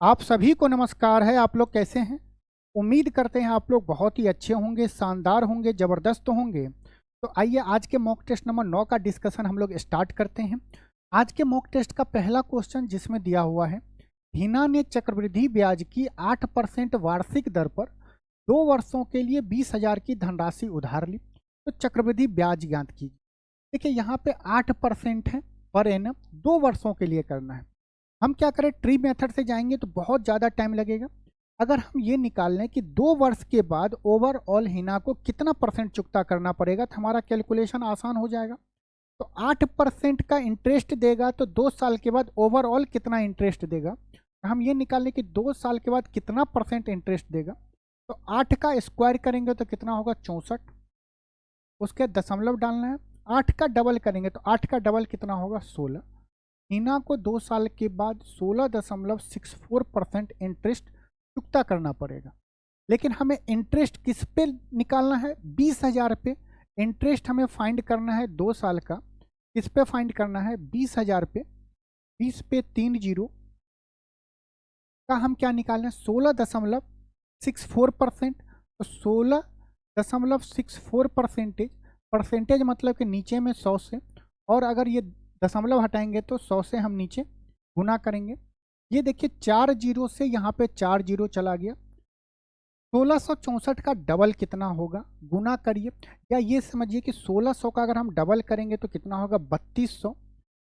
आप सभी को नमस्कार है। आप लोग कैसे हैं? उम्मीद करते हैं आप लोग बहुत ही अच्छे होंगे, शानदार होंगे, ज़बरदस्त होंगे। तो आइए आज के मॉक टेस्ट नंबर 9 का डिस्कशन हम लोग स्टार्ट करते हैं। आज के मॉक टेस्ट का पहला क्वेश्चन जिसमें दिया हुआ है, हिना ने चक्रवृद्धि ब्याज की 8% वार्षिक दर पर 2 वर्षों के लिए 20,000 की धनराशि उधार ली, तो चक्रवृद्धि ब्याज ज्ञात कीजिए। देखिए यहाँ पे 8% है पर एनम, 2 वर्षों के लिए करना है। हम क्या करें, ट्री मेथड से जाएंगे तो बहुत ज़्यादा टाइम लगेगा। अगर हम ये निकाल लें कि 2 वर्ष के बाद ओवरऑल हिना को कितना परसेंट चुकता करना पड़ेगा, तो हमारा कैलकुलेशन आसान हो जाएगा। तो 8% का इंटरेस्ट देगा तो 2 साल के बाद ओवरऑल कितना इंटरेस्ट देगा, हम ये निकाल लें कि 2 साल के बाद कितना परसेंट इंटरेस्ट देगा। तो 8 का स्क्वायर करेंगे तो कितना होगा, 64। उसके दशमलव डालना है। 8 का डबल करेंगे तो 8 का डबल कितना होगा, 16। हिना को 2 साल के बाद 16.64% इंटरेस्ट चुकता करना पड़ेगा। लेकिन हमें इंटरेस्ट किस पे निकालना है, 20,000 पे। इंटरेस्ट हमें फाइंड करना है 2 साल का। किस पे फाइंड करना है, 20,000 पे। 20 पे 3 जीरो का हम क्या निकाल रहे हैं, 16.64%। तो 16.64% परसेंटेज मतलब कि नीचे में 100 से, और अगर ये दशमलव हटाएंगे तो 100 से हम नीचे गुना करेंगे। ये देखिए 4 जीरो से यहाँ पे 4 जीरो चला गया। 1664 का डबल कितना होगा, गुना करिए। या ये समझिए कि 1600 का अगर हम डबल करेंगे तो कितना होगा, 3200।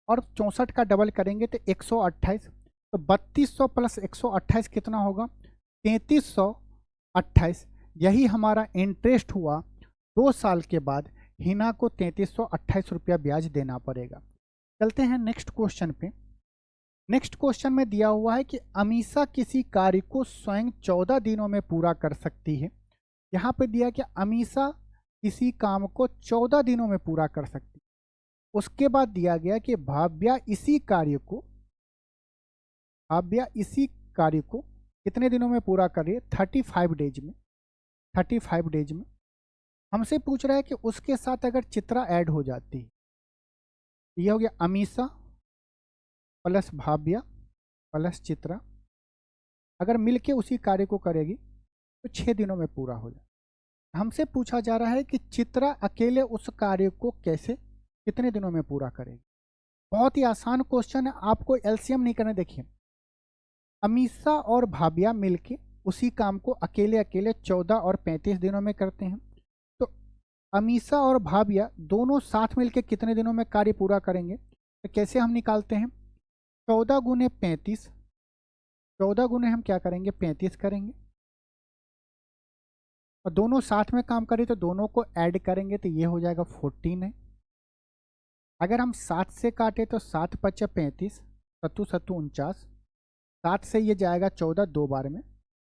और 64 का डबल करेंगे तो 128। तो 3200 प्लस 128 कितना होगा, 3328। यही हमारा इंटरेस्ट हुआ। 2 साल के बाद हिना को 3328 रुपया ब्याज देना पड़ेगा। चलते हैं नेक्स्ट क्वेश्चन पे। नेक्स्ट क्वेश्चन में दिया हुआ है कि अमीषा किसी कार्य को स्वयं 14 दिनों में पूरा कर सकती है। यहाँ पे दिया कि अमीषा किसी काम को 14 दिनों में पूरा कर सकती है। उसके बाद दिया गया कि भाव्या इसी कार्य को कितने दिनों में पूरा कर रही है, 35 डेज में। 35 डेज में हमसे पूछ रहा है कि उसके साथ अगर चित्रा ऐड हो जाती है। ये हो गया अमीषा प्लस भाव्या प्लस चित्रा, अगर मिलके उसी कार्य को करेगी तो 6 दिनों में पूरा हो जाए। हमसे पूछा जा रहा है कि चित्रा अकेले उस कार्य को कैसे कितने दिनों में पूरा करेगी। बहुत ही आसान क्वेश्चन है, आपको एलसीएम नहीं करना। देखिए अमीषा और भाव्या मिलके उसी काम को अकेले अकेले 14 और 35 दिनों में करते हैं। तो अमीषा और भाव्या दोनों साथ मिलके कितने दिनों में कार्य पूरा करेंगे, तो कैसे हम निकालते हैं, 14 गुने 35। 14 गुने हम क्या करेंगे, 35 करेंगे। और दोनों साथ में काम करें तो दोनों को ऐड करेंगे तो ये हो जाएगा 14 है। अगर हम 7 से काटे तो 7 पच्चे 35, सत्तू सत्तू 49। 7 से ये जाएगा 14 दो बार में।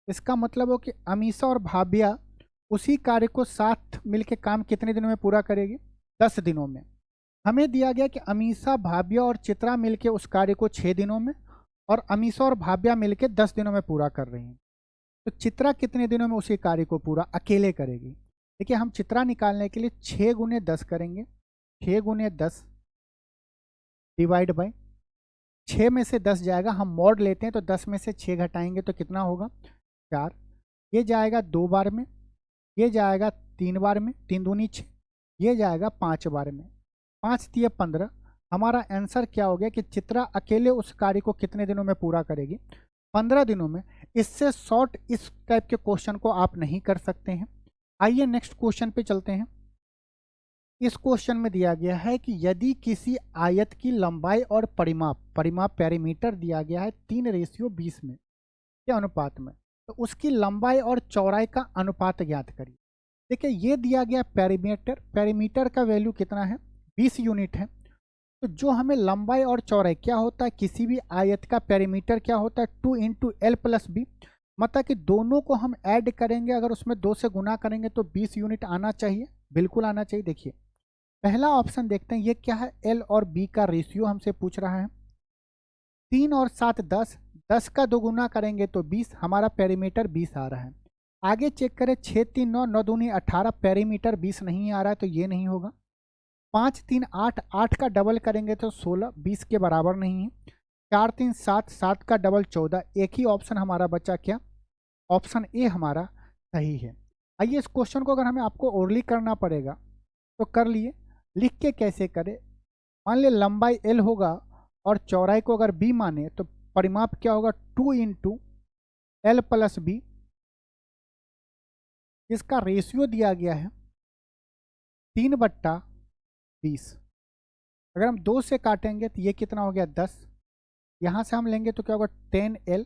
इसका मतलब हो कि अमीषा और भाव्या उसी कार्य को साथ मिलके काम कितने दिनों में पूरा करेगी, 10 दिनों में। हमें दिया गया कि अमीषा भाव्या और चित्रा मिलके उस कार्य को 6 दिनों में, और अमीषा और भाव्या मिलके 10 दिनों में पूरा कर रही हैं। तो चित्रा कितने दिनों में उसी कार्य को पूरा अकेले करेगी। देखिए हम चित्रा निकालने के लिए 6 गुने 10 करेंगे। 6 गुने 10 डिवाइड बाई 6 में से 10 जाएगा, हम मॉड लेते हैं तो 10 में से 6 घटाएंगे तो कितना होगा, 4। ये जाएगा 2 बार में, ये जाएगा 3 बार में, 3 दूनी 6, ये जाएगा 5 बार में। 5 तिये 15। हमारा आंसर क्या हो गया कि चित्रा अकेले उस कार्य को कितने दिनों में पूरा करेगी, 15 दिनों में। इससे शॉर्ट इस टाइप के क्वेश्चन को आप नहीं कर सकते हैं। आइए नेक्स्ट क्वेश्चन पे चलते हैं। इस क्वेश्चन में दिया गया है कि यदि किसी आयत की लंबाई और परिमाप पेरीमीटर दिया गया है 3:20 में के अनुपात में, तो उसकी लंबाई और चौड़ाई का अनुपात ज्ञात करिए। देखिए ये दिया गया पेरीमीटर का वैल्यू कितना है, 20 यूनिट है। तो जो हमें लंबाई और चौड़ाई क्या होता है, किसी भी आयत का पेरीमीटर क्या होता है, 2 × L+B। मतलब कि दोनों को हम ऐड करेंगे, अगर उसमें 2 से गुना करेंगे तो 20 यूनिट आना चाहिए, बिल्कुल आना चाहिए। देखिए पहला ऑप्शन देखते हैं, ये क्या है, L और B का रेशियो हमसे पूछ रहा है। 3 और 7 10, 10 का 2 गुना करेंगे तो 20, हमारा पेरीमीटर 20 आ रहा है। आगे चेक करें, 6 3 9, 9 दूनी 18, पेरीमीटर 20 नहीं आ रहा है तो ये नहीं होगा। 5 3 8, 8 का डबल करेंगे तो 16, 20 के बराबर नहीं है। 4 3 7, 7 का डबल 14, एक ही ऑप्शन हमारा बचा क्या, ऑप्शन ए हमारा सही है। आइए इस क्वेश्चन को अगर हमें आपको ओरली करना पड़ेगा तो कर लिए, लिख के कैसे करें। मान लिया लंबाई एल होगा और चौड़ाई को अगर बी माने तो परिमाप क्या होगा 2 इंटू एल प्लस बी। इसका रेशियो दिया गया है 3/20। अगर हम 2 से काटेंगे तो ये कितना हो गया 10। यहाँ से हम लेंगे तो क्या होगा 10L,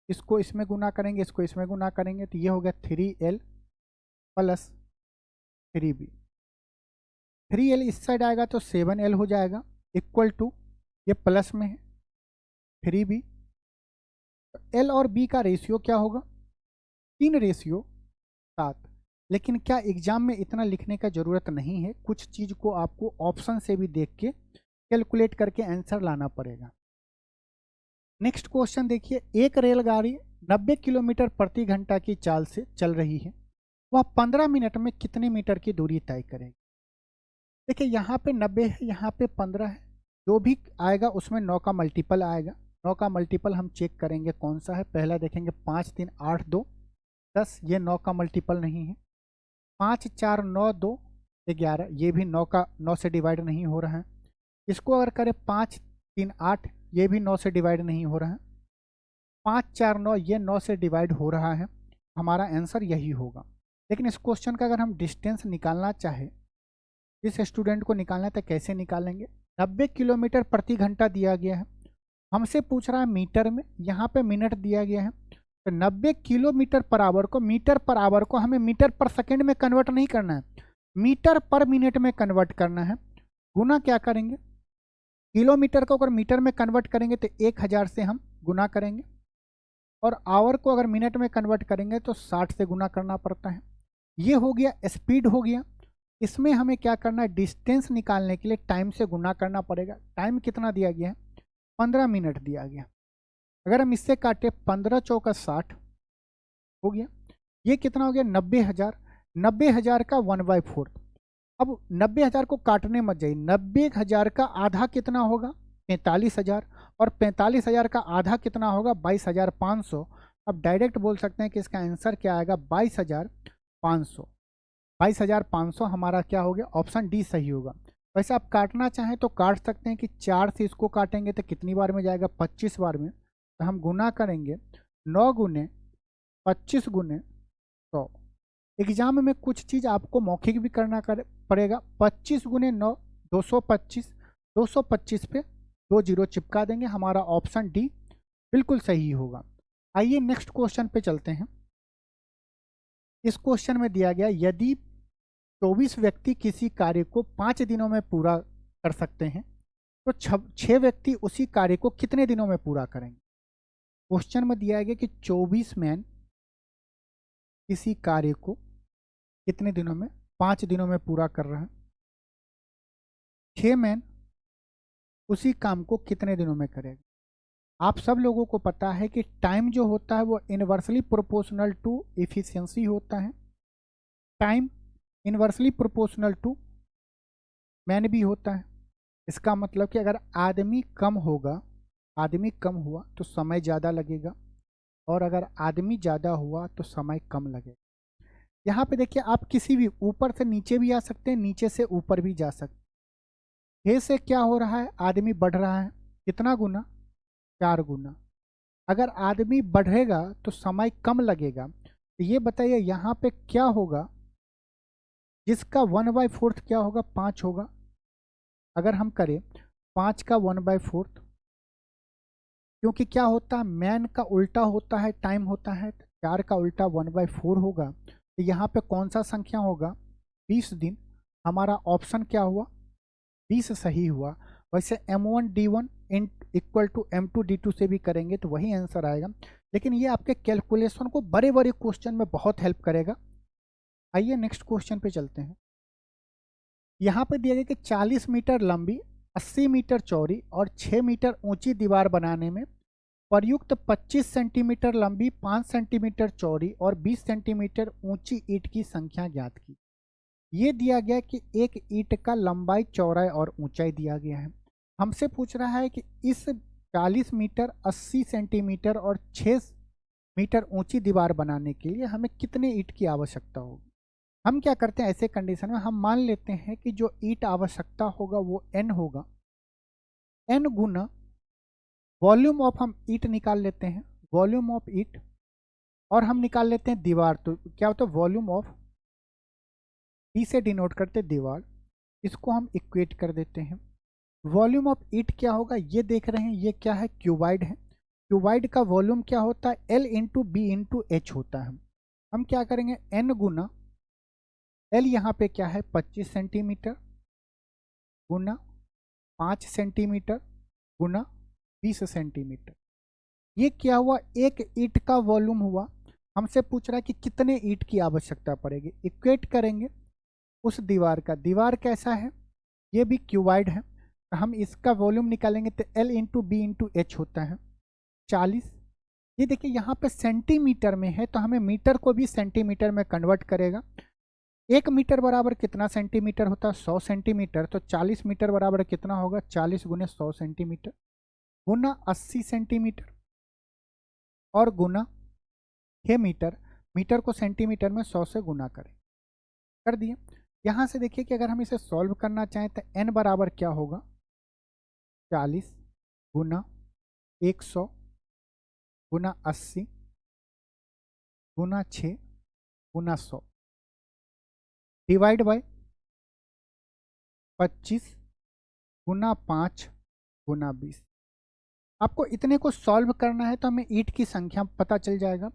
इसको इसमें गुना करेंगे, इसको इसमें गुना करेंगे तो ये हो गया 3L प्लस 3B। 3L इस साइड आएगा तो 7L हो जाएगा, इक्वल टू ये प्लस में है 3B। तो L और B का रेशियो क्या होगा 3:7। लेकिन क्या एग्जाम में इतना लिखने का ज़रूरत नहीं है, कुछ चीज़ को आपको ऑप्शन से भी देख के कैलकुलेट करके आंसर लाना पड़ेगा। नेक्स्ट क्वेश्चन देखिए, एक रेलगाड़ी 90 किलोमीटर प्रति घंटा की चाल से चल रही है, वह 15 मिनट में कितने मीटर की दूरी तय करेगी। देखिए यहाँ पे 90 है, यहाँ पे 15 है, जो भी आएगा उसमें 9 का मल्टीपल आएगा। 9 का मल्टीपल हम चेक करेंगे कौन सा है, पहला देखेंगे 5 3 8 2 10, ये 9 का मल्टीपल नहीं है। 5 4 9 2 11, ये भी 9 से डिवाइड नहीं हो रहा है। इसको अगर करें 5 3 8, ये भी 9 से डिवाइड नहीं हो रहा है। 5 4 9, ये 9 से डिवाइड हो रहा है। हमारा आंसर यही होगा। लेकिन इस क्वेश्चन का अगर हम डिस्टेंस निकालना चाहे, जिस स्टूडेंट को निकालना है तो कैसे निकालेंगे। 90 किलोमीटर प्रति घंटा दिया गया है, हमसे पूछ रहा है मीटर में, यहाँ पे मिनट दिया गया है। तो 90 किलोमीटर पर आवर को मीटर पर आवर को हमें मीटर पर सेकेंड में कन्वर्ट नहीं करना है, मीटर पर मिनट में कन्वर्ट करना है। गुना क्या करेंगे, किलोमीटर को अगर मीटर में कन्वर्ट करेंगे तो 1000 से हम गुना करेंगे, और आवर को अगर मिनट में कन्वर्ट करेंगे तो 60 से गुना करना पड़ता है। ये हो गया स्पीड हो गया। इसमें हमें क्या करना है, डिस्टेंस निकालने के लिए टाइम से गुना करना पड़ेगा। टाइम कितना दिया गया है 15 मिनट दिया गया। अगर हम इससे काटे 15 चौका 60 हो गया, ये कितना हो गया 90,000। 90,000 का 1/4। अब 90,000 को काटने मत जाइए, 90,000 का आधा कितना होगा 45,000, और 45,000 का आधा कितना होगा 22,500। अब डायरेक्ट बोल सकते हैं कि इसका आंसर क्या आएगा 22,500। 22,500 हमारा क्या हो गया, ऑप्शन डी सही होगा। वैसे आप काटना चाहें तो काट सकते हैं कि 4 से इसको काटेंगे तो कितनी बार में जाएगा 25 बार में। तो हम गुना करेंगे 9 गुने 25 गुने 100। एग्जाम में कुछ चीज़ आपको मौखिक भी करना पड़ेगा। 25 गुने 9 225, 225 पे 2 जीरो चिपका देंगे, हमारा ऑप्शन डी बिल्कुल सही होगा। आइए नेक्स्ट क्वेश्चन पे चलते हैं। इस क्वेश्चन में दिया गया, यदि 24 व्यक्ति किसी कार्य को 5 दिनों में पूरा कर सकते हैं तो 6 व्यक्ति उसी कार्य को कितने दिनों में पूरा करेंगे। क्वेश्चन में दिया गया कि 24 मैन किसी कार्य को कितने दिनों में, 5 दिनों में पूरा कर रहा है। 6 मैन उसी काम को कितने दिनों में करेगा। आप सब लोगों को पता है कि टाइम जो होता है वो इनवर्सली प्रोपोर्शनल टू एफिशिएंसी होता है। Time inversely proportional to man भी होता है। इसका मतलब कि अगर आदमी कम होगा, आदमी कम हुआ तो समय ज़्यादा लगेगा, और अगर आदमी ज़्यादा हुआ तो समय कम लगेगा। यहाँ पे देखिए, आप किसी भी ऊपर से नीचे भी आ सकते हैं, नीचे से ऊपर भी जा सकते हैं। हे से क्या हो रहा है, आदमी बढ़ रहा है, कितना गुना 4 गुना। अगर आदमी बढ़ेगा तो समय कम लगेगा। तो ये बताइए यहाँ पे क्या होगा, जिसका 1/4 क्या होगा 5 होगा। अगर हम करें 5 का 1/4, क्योंकि क्या होता है मैन का उल्टा होता है टाइम होता है, 4 का उल्टा 1/4 होगा। तो यहाँ पे कौन सा संख्या होगा 20 दिन। हमारा ऑप्शन क्या हुआ 20 सही हुआ। वैसे M1D1 इक्वल टू M2D2 से भी करेंगे तो वही आंसर आएगा, लेकिन ये आपके कैलकुलेशन को बड़े बड़े क्वेश्चन में बहुत हेल्प करेगा। आइए नेक्स्ट क्वेश्चन पे चलते हैं। यहाँ पे दिया गया कि 40 मीटर लंबी, 80 मीटर चौड़ी और 6 मीटर ऊंची दीवार बनाने में प्रयुक्त 25 सेंटीमीटर लंबी, 5 सेंटीमीटर चौड़ी और 20 सेंटीमीटर ऊंची ईंट की संख्या ज्ञात की। ये दिया गया कि एक ईंट का लंबाई, चौड़ाई और ऊंचाई दिया गया है। हमसे पूछ रहा है कि इस 40 मीटर 80 सेंटीमीटर और 6 मीटर ऊंची दीवार बनाने के लिए हमें कितने ईंट की आवश्यकता होगी। हम क्या करते हैं ऐसे कंडीशन में, हम मान लेते हैं कि जो ईंट आवश्यकता होगा वो n होगा, n गुना वॉल्यूम ऑफ, हम ईंट निकाल लेते हैं, वॉल्यूम ऑफ ईंट, और हम निकाल लेते हैं दीवार। तो क्या होता है, वॉल्यूम ऑफ, टी से डिनोट करते दीवार, इसको हम इक्वेट कर देते हैं। वॉल्यूम ऑफ ईंट क्या होगा, ये देख रहे हैं, ये क्या है, क्यूबाइड है। क्यूबाइड का वॉल्यूम क्या होता है, L into B into H होता है। हम क्या करेंगे, n गुना L यहाँ पे क्या है 25 सेंटीमीटर गुना 5 सेंटीमीटर गुना 20 सेंटीमीटर। ये क्या हुआ, एक ईंट का वॉल्यूम हुआ। हमसे पूछ रहा है कि कितने ईंट की आवश्यकता पड़ेगी। इक्वेट करेंगे उस दीवार का, दीवार कैसा है, ये भी क्यूबाइड है, तो हम इसका वॉल्यूम निकालेंगे तो L into B into H होता है 40। ये देखिए यहाँ पे सेंटीमीटर में है तो हमें मीटर को भी सेंटीमीटर में कन्वर्ट करेगा। 1 मीटर बराबर कितना सेंटीमीटर होता है, 100 सेंटीमीटर। तो 40 मीटर बराबर कितना होगा, 40 गुने 100 सेंटीमीटर गुना 80 सेंटीमीटर और गुना है मीटर, मीटर को सेंटीमीटर में 100 से गुना करें, कर दिए। यहाँ से देखिए कि अगर हम इसे सॉल्व करना चाहें तो n बराबर क्या होगा, 40 गुना 100 गुना 80 गुना 6 गुना 100 डिवाइड बाय 25 गुना 5 गुना 20। आपको इतने को सॉल्व करना है तो हमें ईंट की संख्या पता चल जाएगा।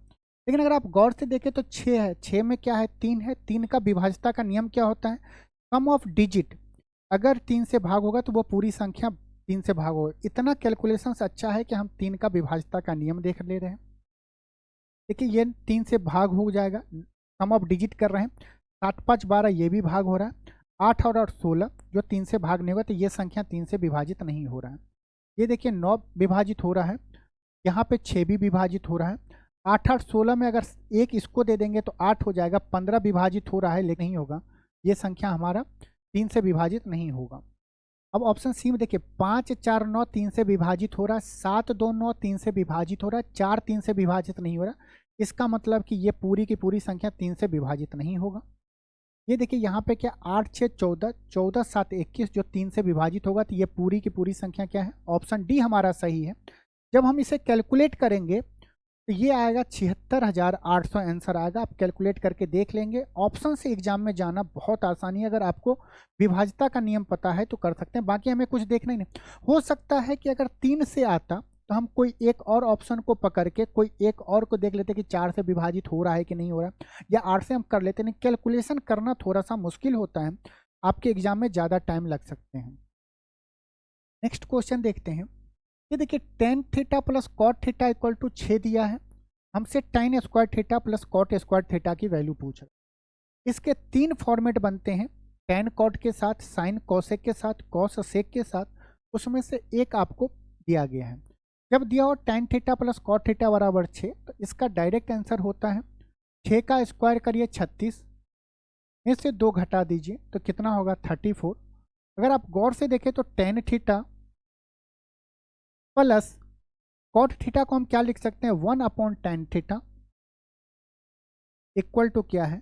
लेकिन अगर आप गौर से देखें तो 6 है, 6 में क्या है, 3 है। 3 का विभाज्यता का नियम क्या होता है, सम ऑफ डिजिट, अगर 3 से भाग होगा तो वो पूरी संख्या 3 से भाग होगा। इतना कैलकुलेशन अच्छा है कि हम 3 का विभाज्यता का नियम देख ले रहे हैं। देखिए ये 3 से भाग हो जाएगा, सम ऑफ डिजिट कर रहे हैं, 7 5 12 ये भी भाग हो रहा है, 8 और 16 जो 3 से भाग नहीं होगा तो ये संख्या 3 से विभाजित नहीं हो रहा है। ये देखिए 9 विभाजित हो रहा है, यहाँ पे 6 भी विभाजित हो रहा है। 8 8 16 में अगर एक इसको दे देंगे तो 8 हो जाएगा, 15 विभाजित हो रहा है लेकिन नहीं होगा, ये संख्या हमारा 3 से विभाजित नहीं होगा। अब ऑप्शन सी में देखिए 5 4 9 3 से विभाजित हो रहा है, 7 2 9 3 से विभाजित हो रहा है, 4 3 से विभाजित नहीं हो रहा। इसका मतलब कि ये पूरी की पूरी संख्या 3 से विभाजित नहीं होगा। ये देखिए यहाँ पे क्या 8 6 14, 14 7 21 जो 3 से विभाजित होगा तो ये पूरी की पूरी संख्या क्या है, ऑप्शन डी हमारा सही है। जब हम इसे कैलकुलेट करेंगे तो ये आएगा 76,800 आंसर आएगा। आप कैलकुलेट करके देख लेंगे। ऑप्शन से एग्जाम में जाना बहुत आसानी है, अगर आपको विभाज्यता का नियम पता है तो कर सकते हैं, बाकी हमें कुछ देखना ही नहीं। हो सकता है कि अगर 3 से आता तो हम कोई एक और ऑप्शन को पकड़ के कोई एक और को देख लेते कि 4 से विभाजित हो रहा है कि नहीं हो रहा, या 8 से हम कर लेते। नहीं, कैलकुलेशन करना थोड़ा सा मुश्किल होता है, आपके एग्जाम में ज़्यादा टाइम लग सकते हैं। नेक्स्ट क्वेश्चन देखते हैं। ये देखिए tan theta plus cot theta equal to 6 दिया है। हमसे tan square theta plus cot square theta की वैल्यू पूछ रहा है। इसके 3 फॉर्मेट बनते हैं, टेन कॉट के साथ, साइन कॉसेक के साथ, कॉस सेक के साथ। उसमें से एक आपको दिया गया है। जब दिया हो tan theta plus cot theta बराबर 6, तो इसका डायरेक्ट आंसर होता है 6 का स्क्वायर करिए 36 में से 2 घटा दीजिए तो कितना होगा 34। अगर आप गौर से देखें तो tan theta plus cot theta को हम क्या लिख सकते हैं, 1/tan थीटा इक्वल टू क्या है,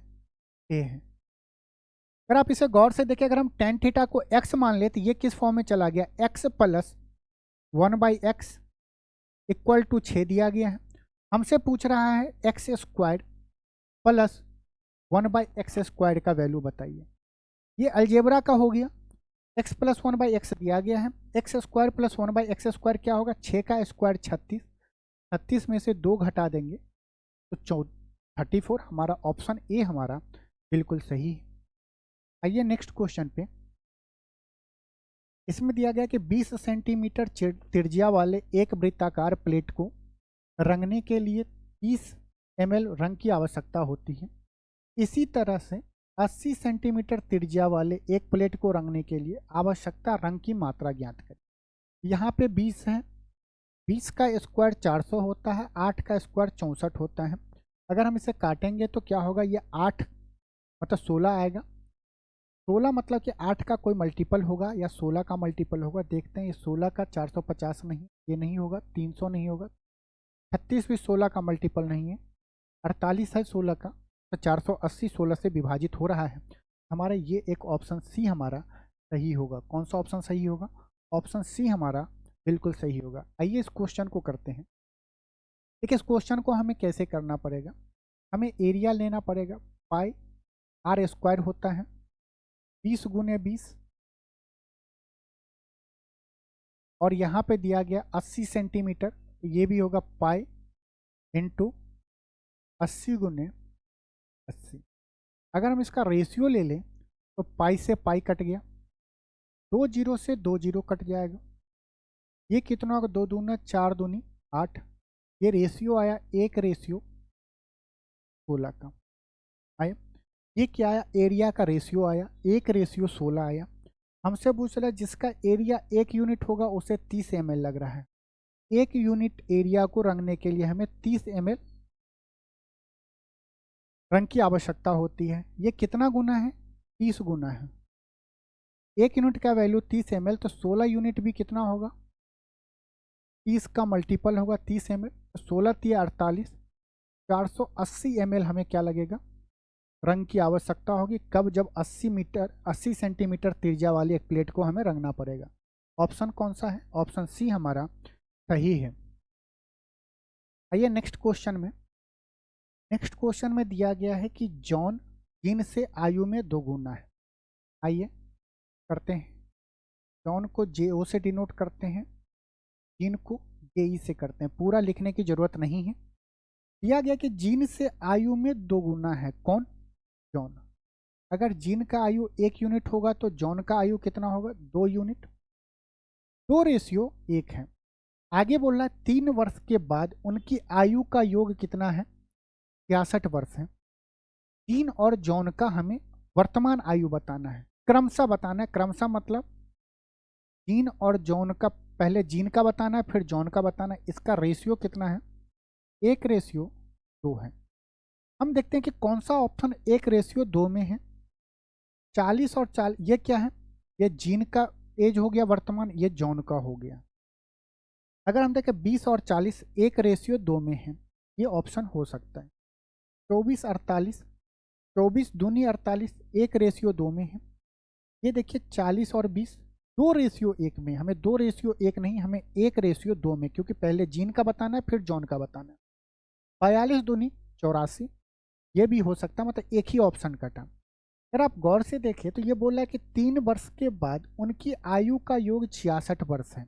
ए है। अगर आप इसे गौर से देखें, अगर हम टेन थीटा को x मान ले तो ये किस फॉर्म में चला गया, x plus 1/x equal to 6 दिया गया है। हमसे पूछ रहा है x square plus 1/x square का वैल्यू बताइए। ये अलजेब्रा का हो गया, x प्लस 1/x दिया गया है, x square plus 1/x square क्या होगा, 6 का स्क्वायर 36, 36 में से 2 घटा देंगे तो 34। हमारा ऑप्शन ए हमारा बिल्कुल सही है। आइए नेक्स्ट क्वेश्चन पे। इसमें दिया गया कि 20 सेंटीमीटर त्रिज्या वाले एक वृत्ताकार प्लेट को रंगने के लिए 30 ml रंग की आवश्यकता होती है। इसी तरह से 80 सेंटीमीटर त्रिज्या वाले एक प्लेट को रंगने के लिए आवश्यकता रंग की मात्रा ज्ञात करें। यहाँ पे 20 है, 20 का स्क्वायर 400 होता है, 8 का स्क्वायर 64 होता है। अगर हम इसे काटेंगे तो क्या होगा, ये 8 मतलब 16 आएगा, 16 मतलब कि 8 का कोई मल्टीपल होगा या 16 का मल्टीपल होगा। देखते हैं, ये 16 का 450 नहीं, ये नहीं होगा, 300 नहीं होगा, 36 भी 16 का मल्टीपल नहीं है, 48 है 16 का, तो 480 16 से विभाजित हो रहा है। हमारा ये एक ऑप्शन सी हमारा सही होगा। कौन सा ऑप्शन सही होगा? ऑप्शन सी हमारा बिल्कुल सही होगा। आइए इस क्वेश्चन को करते हैं। देखिए इस क्वेश्चन को हमें कैसे करना पड़ेगा, हमें एरिया लेना पड़ेगा। पाई आर स्क्वायर होता है 20 गुने 20, और यहाँ पे दिया गया 80 सेंटीमीटर, ये भी होगा पाई इंटू 80 गुने 80। अगर हम इसका रेशियो ले लें तो पाई से पाई कट गया, 2 जीरो से 2 जीरो कट जाएगा, ये कितना होगा, 2 दूना 4 दूनी 8, ये रेशियो आया 1:16 का आया। ये क्या आया, एरिया का रेशियो आया 1:16 आया। हमसे पूछ रहा है जिसका एरिया 1 यूनिट होगा उसे 30 ml लग रहा है। 1 यूनिट एरिया को रंगने के लिए हमें 30 ml रंग की आवश्यकता होती है। ये कितना गुना है, 30 गुना है। 1 यूनिट का वैल्यू 30 ml, तो 16 यूनिट भी कितना होगा, 30 का मल्टीपल होगा 30 ml, तो 16 × 48, 480 ml हमें क्या लगेगा, रंग की आवश्यकता होगी। कब, जब 80 सेंटीमीटर त्रिज्या वाली एक प्लेट को हमें रंगना पड़ेगा। ऑप्शन कौन सा है, ऑप्शन सी हमारा सही है। आइए नेक्स्ट क्वेश्चन में। नेक्स्ट क्वेश्चन में दिया गया है कि जॉन जिन से आयु में 2 गुना है। आइए करते हैं। जॉन को JO से डिनोट करते हैं, जिन को JE से करते हैं। पूरा लिखने की जरूरत नहीं है। दिया गया कि जिन से आयु में 2 गुना है, कौन, जॉन। अगर जिन का आयु 1 यूनिट होगा तो जॉन का आयु कितना होगा, 2 यूनिट। 2:1 है। आगे बोल रहा है 3 वर्ष के बाद उनकी आयु का योग कितना है, 66 वर्ष है। जिन और जॉन का हमें वर्तमान आयु बताना है, क्रमशः बताना है। क्रमशः मतलब जिन और जॉन का, पहले जिन का बताना है फिर जॉन का बताना है। इसका रेशियो कितना है, 1:2 है। हम देखते हैं कि कौन सा ऑप्शन 1:2 में है। 40 और 40, ये क्या है, ये जीन का एज हो गया वर्तमान, ये जॉन का हो गया। अगर हम देखें 20 और 40 1:2 में है, ये ऑप्शन हो सकता है। 24 48, 24 दूनी 48 1:2 में है। ये देखिए 40 और 20 2:1 में। हमें 2:1 नहीं, हमें 1:2 में, क्योंकि पहले जीन का बताना है फिर जॉन का बताना है। 42 दूनी 84, ये भी हो सकता है, मतलब एक ही ऑप्शन कटा। अगर आप गौर से देखें तो ये बोल रहा है कि 3 वर्ष के बाद उनकी आयु का योग 66 वर्ष है।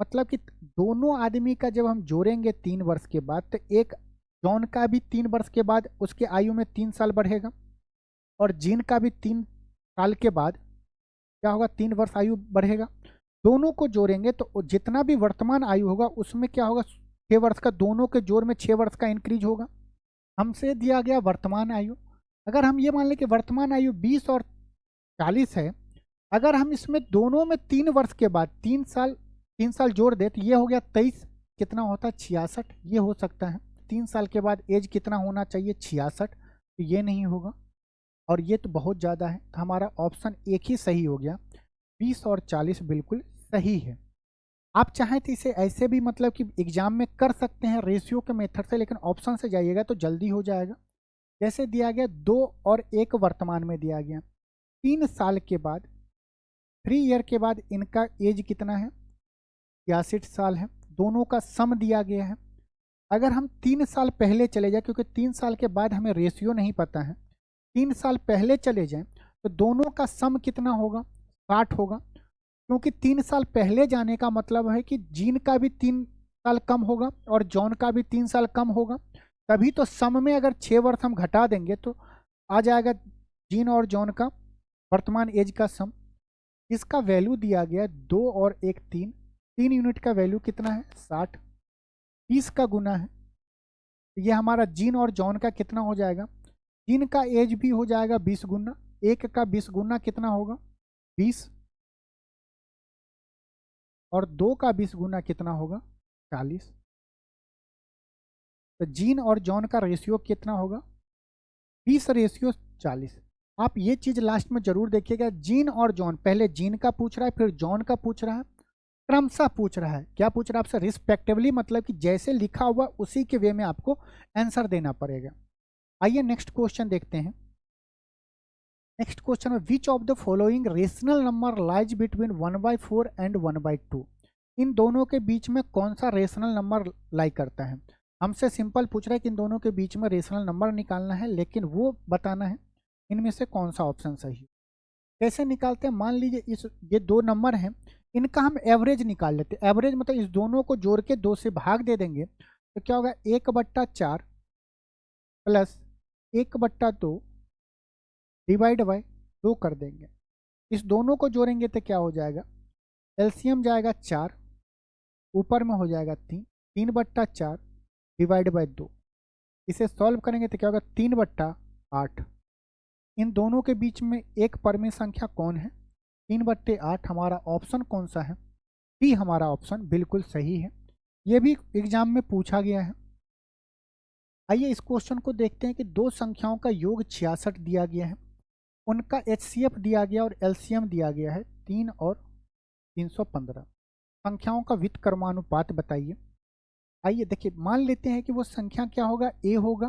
मतलब कि दोनों आदमी का जब हम जोड़ेंगे 3 वर्ष के बाद, तो एक जॉन का भी 3 वर्ष के बाद उसके आयु में 3 साल बढ़ेगा, और जीन का भी 3 साल के बाद क्या होगा, 3 वर्ष आयु बढ़ेगा। दोनों को जोड़ेंगे तो जितना भी वर्तमान आयु होगा उसमें क्या होगा, 6 वर्ष का, दोनों के जोड़ में 6 वर्ष का इंक्रीज होगा। हमसे दिया गया वर्तमान आयु। अगर हम ये मान लें कि वर्तमान आयु 20 और 40 है, अगर हम इसमें दोनों में 3 वर्ष के बाद 3 साल जोड़ दे तो ये हो गया 23, कितना होता है 66, ये हो सकता है। 3 साल के बाद एज कितना होना चाहिए, 66, तो ये नहीं होगा, और ये तो बहुत ज़्यादा है। तो हमारा ऑप्शन एक ही सही हो गया, 20 और 40 बिल्कुल सही है। आप चाहें तो इसे ऐसे भी मतलब कि एग्जाम में कर सकते हैं रेशियो के मेथड से, लेकिन ऑप्शन से जाइएगा तो जल्दी हो जाएगा। जैसे दिया गया 2 और 1 वर्तमान में दिया गया, 3 साल के बाद 3 ईयर के बाद इनका एज कितना है, 66 साल है। दोनों का सम दिया गया है। अगर हम 3 साल पहले चले जाए, क्योंकि 3 साल के बाद हमें रेशियो नहीं पता है, 3 साल पहले चले जाएं तो दोनों का सम कितना होगा, 60 होगा। क्योंकि 3 साल पहले जाने का मतलब है कि जीन का भी 3 साल कम होगा और जॉन का भी 3 साल कम होगा, तभी तो सम में अगर 6 वर्ष हम घटा देंगे तो आ जाएगा जीन और जॉन का वर्तमान एज का सम। इसका वैल्यू दिया गया 2 और 1 3, 3 यूनिट का वैल्यू कितना है 60, 30 का गुना है। ये हमारा जीन और जॉन का कितना हो जाएगा, जीन का एज भी हो जाएगा 20 गुना, 1 का 20 गुना कितना होगा 20, और 2 का 20 गुना कितना होगा 40। तो जीन और जॉन का रेशियो कितना होगा 20:40। आप ये चीज लास्ट में जरूर देखिएगा, जीन और जॉन, पहले जीन का पूछ रहा है फिर जॉन का पूछ रहा है, क्रमशः पूछ रहा है। क्या पूछ रहा है आपसे? रिस्पेक्टिवली, मतलब कि जैसे लिखा हुआ उसी के वे में आपको आंसर देना पड़ेगा। आइए नेक्स्ट क्वेश्चन देखते हैं। नेक्स्ट क्वेश्चन में which of the following rational number lies between 1/4 and 1/2? इन दोनों के बीच में कौन सा रेशनल नंबर लाई करता है? हमसे सिंपल पूछ रहा है कि इन दोनों के बीच में रेशनल नंबर निकालना है, लेकिन वो बताना है इनमें से कौन सा ऑप्शन सही है। कैसे निकालते हैं? मान लीजिए ये दो नंबर हैं, इनका हम एवरेज निकाल लेते हैं। एवरेज मतलब इस दोनों को जोड़ के 2 से भाग दे देंगे तो क्या होगा? 1/4 प्लस 1/2 डिवाइड बाय 2 कर देंगे। इस दोनों को जोड़ेंगे तो क्या हो जाएगा? एलसीएम जाएगा 4, ऊपर में हो जाएगा 3/4 डिवाइड बाय 2। इसे सॉल्व करेंगे तो क्या होगा? 3/8। इन दोनों के बीच में एक परमेय संख्या कौन है? 3/8। हमारा ऑप्शन कौन सा है? डी हमारा ऑप्शन बिल्कुल सही है। ये भी एग्जाम में पूछा गया है। आइए इस क्वेश्चन को देखते हैं कि दो संख्याओं का योग 66 दिया गया है, उनका एचसीएफ दिया गया और एलसीएम दिया गया है 3 और 315। संख्याओं का व्युत्क्रमानुपात बताइए। आइए देखिए, मान लेते हैं कि वो संख्या क्या होगा? ए होगा।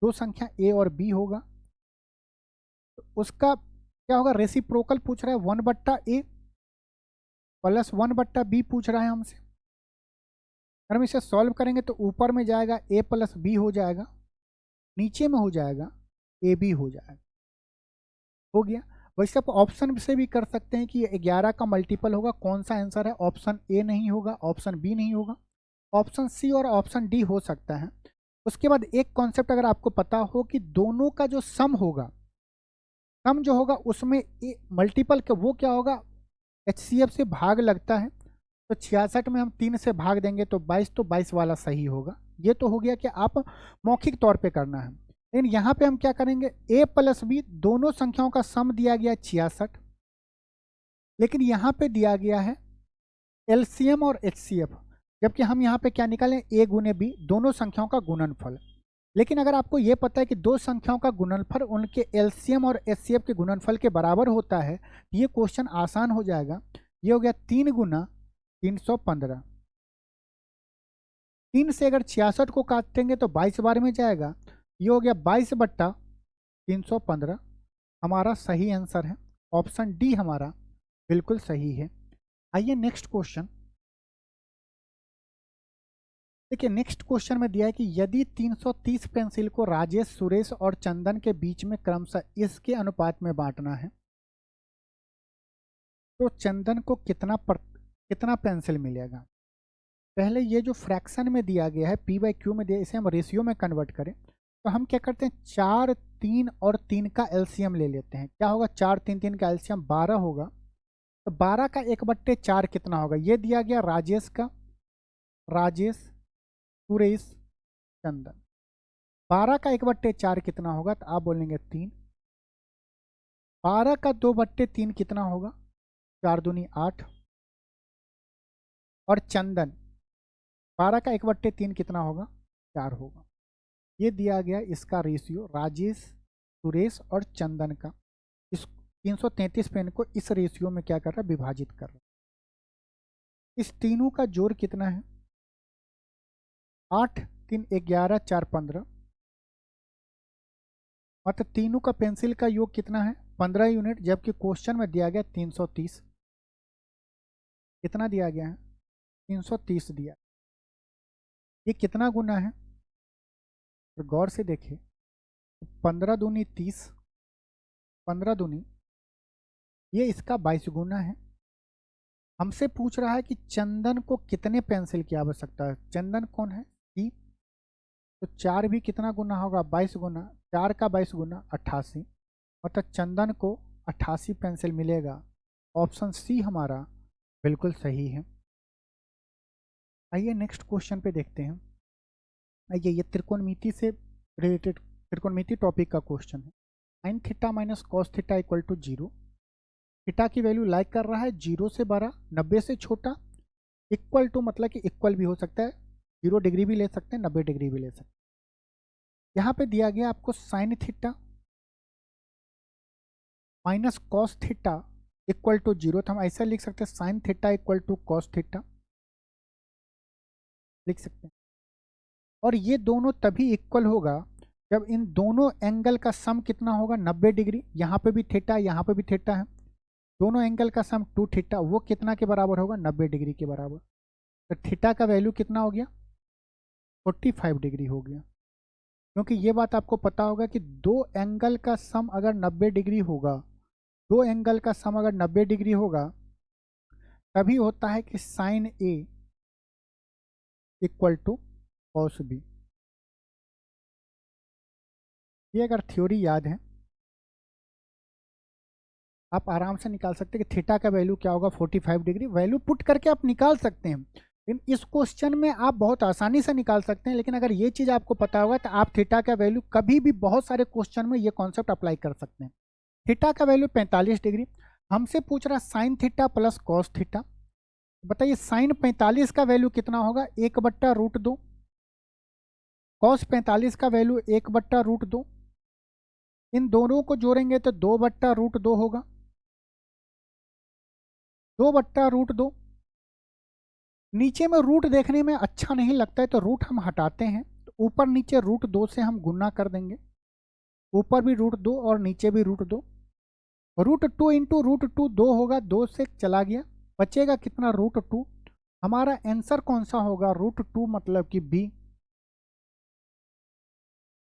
दो संख्या ए और बी होगा, तो उसका क्या होगा? रेसिप्रोकल पूछ रहा है, 1/a प्लस 1/b पूछ रहा है हमसे। अगर हम इसे सॉल्व करेंगे तो ऊपर में जाएगा a प्लस बी हो जाएगा, नीचे में हो जाएगा ए बी हो जाएगा। हो गया। वैसे आप ऑप्शन से भी कर सकते हैं कि ये 11 का मल्टीपल होगा। कौन सा आंसर है? ऑप्शन ए नहीं होगा, ऑप्शन बी नहीं होगा, ऑप्शन सी और ऑप्शन डी हो सकता है। उसके बाद एक कॉन्सेप्ट अगर आपको पता हो कि दोनों का जो सम होगा, सम जो होगा उसमें मल्टीपल के वो क्या होगा? एचसीएफ से भाग लगता है, तो 66 में हम 3 से भाग देंगे तो 22, तो 22 वाला सही होगा। ये तो हो गया कि आप मौखिक तौर पे करना है। लेकिन यहाँ पे हम क्या करेंगे? a प्लस बी दोनों संख्याओं का सम दिया गया 66, लेकिन यहाँ पे दिया गया है एलसीएम और एचसीएफ, जबकि हम यहाँ पे क्या निकालें? a गुने b, दोनों संख्याओं का गुणनफल। लेकिन अगर आपको ये पता है कि दो संख्याओं का गुणनफल उनके एलसीएम और एचसीएफ के गुणनफल के बराबर होता है, ये क्वेश्चन आसान हो जाएगा। ये हो गया 3 गुना 315। 3 से अगर 66 को काटेंगे तो 22 बार में जाएगा। ये हो गया 22/315। हमारा सही आंसर है ऑप्शन डी हमारा बिल्कुल सही है। आइए नेक्स्ट क्वेश्चन देखिए। नेक्स्ट क्वेश्चन में दिया है कि यदि 330 पेंसिल को राजेश, सुरेश और चंदन के बीच में क्रमशः इसके अनुपात में बांटना है तो चंदन को कितना पेंसिल मिलेगा? पहले ये जो फ्रैक्शन में दिया गया है p/q में दिया, इसे हम रेशियो में कन्वर्ट करें तो हम क्या करते हैं? 4, 3 और 3 का एलसीएम ले लेते हैं। क्या होगा? 4, 3, 3 का एलसीएम 12 होगा। तो 12 का 1/4 कितना होगा? ये दिया गया राजेश का, राजेश, सुरेश, चंदन। 12 का 1/4 कितना होगा? तो आप बोलेंगे 3। 12 का 2/3 कितना होगा? 4 दूनी 8। और चंदन 12 का 1/3 कितना होगा? 4 होगा। ये दिया गया इसका रेशियो राजेश, सुरेश और चंदन का। इस 333 पेन को इस रेशियो में क्या कर रहा है? विभाजित कर रहा है। इस तीनों का जोड़ कितना है? 8, 3, 11, 4, 15। मतलब तीनों का पेंसिल का योग कितना है? 15 यूनिट, जबकि क्वेश्चन में दिया गया 330। कितना दिया गया है? 330 दिया। ये कितना गुना है? तो गौर से देखिए, 15 दूनी 30, 15 दूनी ये इसका 22 गुना है। हमसे पूछ रहा है कि चंदन को कितने पेंसिल की आवश्यकता है। चंदन कौन है? सी। तो 4 भी कितना गुना होगा? 22 गुना। 4 का 22 गुना 88, मतलब चंदन को 88 पेंसिल मिलेगा। ऑप्शन सी हमारा बिल्कुल सही है। आइए नेक्स्ट क्वेश्चन पे देखते हैं। आइए, ये त्रिकोणमिति से रिलेटेड त्रिकोणमिति टॉपिक का क्वेश्चन है। sin theta minus cos theta equal to 0। Theta की वैल्यू लाइक कर रहा है 0 से बड़ा, 90 से छोटा, इक्वल टू मतलब कि इक्वल भी हो सकता है, 0 डिग्री भी ले सकते हैं, 90 डिग्री भी ले सकते हैं। यहाँ पे दिया गया आपको sin theta minus cos theta equal to 0, तो हम ऐसा लिख सकते हैं sine theta equal to cos theta लिख सकते हैं। और ये दोनों तभी इक्वल होगा जब इन दोनों एंगल का सम कितना होगा 90 डिग्री। यहाँ पे भी थीटा, यहाँ पे भी थीटा है, दोनों एंगल का सम 2 थीटा, वो कितना के बराबर होगा 90 डिग्री के बराबर। तो थीटा का वैल्यू कितना हो गया 45 डिग्री हो गया। क्योंकि ये बात आपको पता होगा कि दो एंगल का सम अगर 90 डिग्री होगा, दो एंगल का सम अगर 90 डिग्री होगा तभी होता है कि sine A equal to cos B. ये अगर थ्योरी याद है आप आराम से निकाल सकते हैं कि थीटा का वैल्यू क्या होगा 45 डिग्री। वैल्यू पुट करके आप निकाल सकते हैं, लेकिन इस क्वेश्चन में आप बहुत आसानी से निकाल सकते हैं। लेकिन अगर ये चीज़ आपको पता होगा तो आप थीटा का वैल्यू कभी भी बहुत सारे क्वेश्चन में ये कॉन्सेप्ट अप्लाई कर सकते हैं। थीटा का वैल्यू 45 डिग्री, हमसे पूछ रहा sine theta plus cos theta. बताइए साइन 45 का वैल्यू कितना होगा 1/√2, कॉस 45 का वैल्यू 1/√2, इन दोनों को जोड़ेंगे तो 2/√2 होगा, 2/√2। नीचे में रूट देखने में अच्छा नहीं लगता है तो रूट हम हटाते हैं, तो ऊपर नीचे √2 से हम गुना कर देंगे, ऊपर भी √2 और नीचे भी √2, √2 इंटू √2 2 होगा, 2 से चला गया, बचेगा कितना √2। हमारा आंसर कौन सा होगा √2 मतलब कि बी।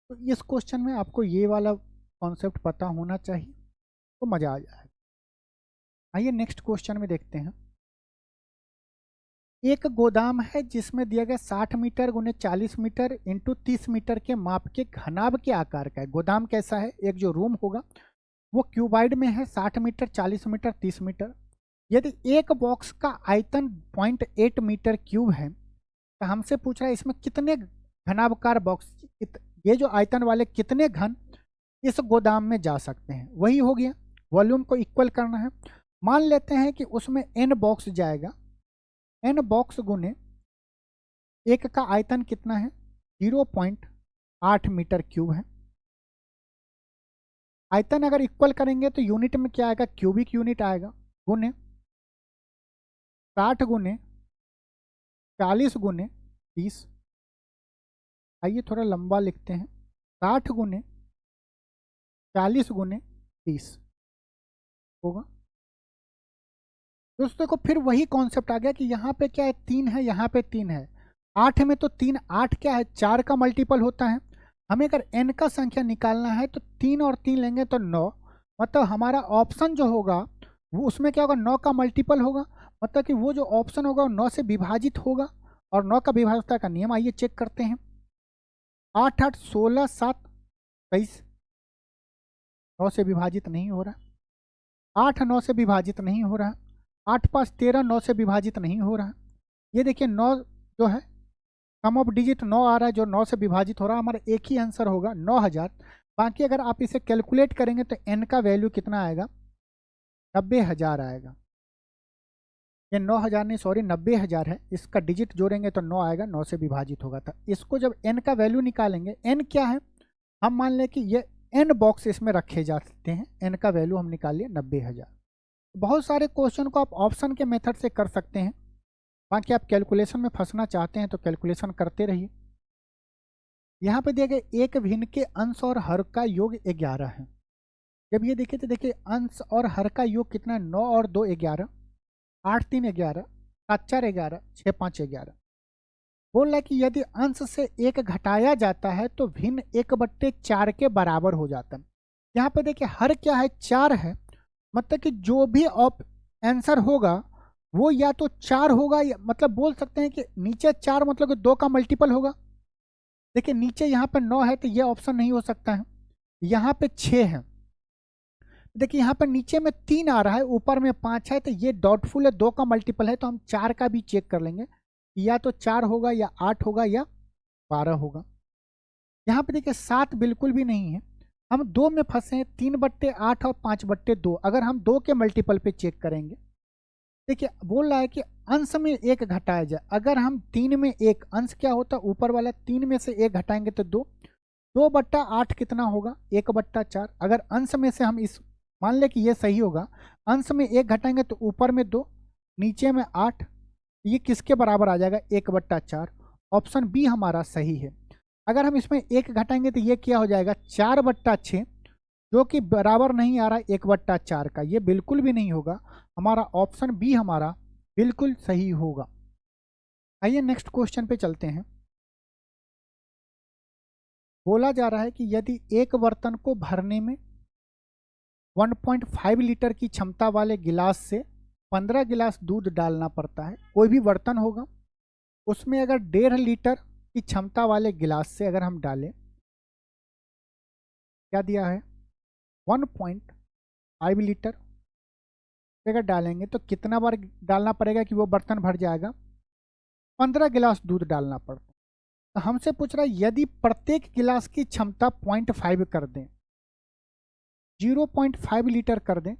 तो इस क्वेश्चन में आपको ये वाला कॉन्सेप्ट पता होना चाहिए तो मज़ा आ जाएगा। आइए नेक्स्ट क्वेश्चन में देखते हैं। एक गोदाम है जिसमें दिया गया 60 मीटर गुने 40 मीटर इंटू 30 मीटर के माप के घनाभ के आकार का है। गोदाम कैसा है, एक जो रूम होगा वो क्यूबाइड में है, 60 मीटर 40 मीटर 30 मीटर। यदि एक बॉक्स का आयतन 0.8 मीटर क्यूब है तो हमसे पूछ रहा है इसमें कितने घनाभकार बॉक्स, ये जो आयतन वाले कितने घन इस गोदाम में जा सकते हैं। वही हो गया, वॉल्यूम को इक्वल करना है। मान लेते हैं कि उसमें n बॉक्स जाएगा, n बॉक्स गुने एक का आयतन कितना है 0.8 मीटर क्यूब है। आयतन अगर इक्वल करेंगे तो यूनिट में क्या आएगा क्यूबिक यूनिट आएगा, गुने 60 गुने 40 गुने 30। आइए थोड़ा लंबा लिखते हैं, 60 गुने 40 गुने 30 होगा। दोस्तों को फिर वही कॉन्सेप्ट आ गया कि यहाँ पे क्या है 3 है, यहाँ पे 3 है, 8 में तो 3 8 क्या है 4 का मल्टीपल होता है। हमें अगर n का संख्या निकालना है तो 3 और 3 लेंगे तो 9, मतलब हमारा ऑप्शन जो होगा वो उसमें क्या होगा 9 का मल्टीपल होगा, मतलब कि वो जो ऑप्शन होगा वो 9 से विभाजित होगा। और 9 का विभाजकता का नियम आइए चेक करते हैं, 8 8 16 7 23, 9 से विभाजित नहीं हो रहा, 8 9 से विभाजित नहीं हो रहा, 8 5 13 9 से विभाजित नहीं हो रहा। ये देखिए 9 जो है सम ऑफ डिजिट 9 आ रहा है जो 9 से विभाजित हो रहा है, हमारा एक ही आंसर होगा 9000। बाकी अगर आप इसे कैलकुलेट करेंगे तो n का वैल्यू कितना आएगा 90000 आएगा। ये 9000 नहीं सॉरी 90000 है, इसका डिजिट जोड़ेंगे तो 9 आएगा, 9 से विभाजित होगा था। इसको जब n का वैल्यू निकालेंगे, n क्या है हम मान लें कि ये n बॉक्स इसमें रखे जा सकते हैं, n का वैल्यू हम निकाल लिए 90000। बहुत सारे क्वेश्चन को आप ऑप्शन के मेथड से कर सकते हैं, बाकी आप कैलकुलेशन में फंसना चाहते हैं तो कैलकुलेशन करते रहिए। यहाँ पे दिए गए एक भिन्न के अंश और हर का योग 11 है। जब ये देखिए तो देखिए अंश और हर का योग कितना है 9 और 2 11, 8 3 11, 7 4 11, 6 5 11। बोल रहा है कि यदि अंश से 1 घटाया जाता है तो भिन्न 1/4 के बराबर हो जाता है। यहाँ पे देखिए हर क्या है 4 है, मतलब कि जो भी आंसर होगा वो या तो 4 होगा या मतलब बोल सकते हैं कि नीचे 4 मतलब कि 2 का मल्टीपल होगा। देखिए नीचे यहाँ पे 9 है तो ये ऑप्शन नहीं हो सकता है, यहाँ पे 6 है, देखिए यहाँ पर नीचे में 3 आ रहा है, ऊपर में 5 है, तो ये डाउटफुल है, 2 का मल्टीपल है, तो हम 4 का भी चेक कर लेंगे, या तो 4 होगा या 8 होगा या 12 होगा। यहाँ पे देखिए 7 बिल्कुल भी नहीं है, हम 2 में फंसे हैं, 3/8 और 5/2। अगर हम 2 के मल्टीपल पे चेक करेंगे, देखिए बोल रहा है कि अंश में 1 घटाया जाए। अगर हम 3 में 1, अंश क्या होता है ऊपर वाला, 3 में से 1 घटाएंगे तो 2, 2/8 कितना होगा 1/4। अगर अंश में से हम इस मान ले कि ये सही होगा, अंश में 1 घटाएंगे तो ऊपर में 2, नीचे में 8, ये किसके बराबर आ जाएगा 1/4। ऑप्शन बी हमारा सही है। अगर हम इसमें 1 घटाएंगे तो ये क्या हो जाएगा 4/6, जो कि बराबर नहीं आ रहा 1/4 का, ये बिल्कुल भी नहीं होगा। हमारा ऑप्शन बी हमारा बिल्कुल सही होगा। आइए नेक्स्ट क्वेश्चन पे चलते हैं। बोला जा रहा है कि यदि एक बर्तन को भरने में 1.5 लीटर की क्षमता वाले गिलास से 15 गिलास दूध डालना पड़ता है, कोई भी बर्तन होगा उसमें अगर 1.5 लीटर की क्षमता वाले गिलास से अगर हम डालें, क्या दिया है 1.5 लीटर, अगर डालेंगे तो कितना बार डालना पड़ेगा कि वो बर्तन भर जाएगा, 15 गिलास दूध डालना पड़ता है। तो हमसे पूछ रहा है यदि प्रत्येक गिलास की क्षमता 0.5 कर दें, 0.5 लीटर कर दें,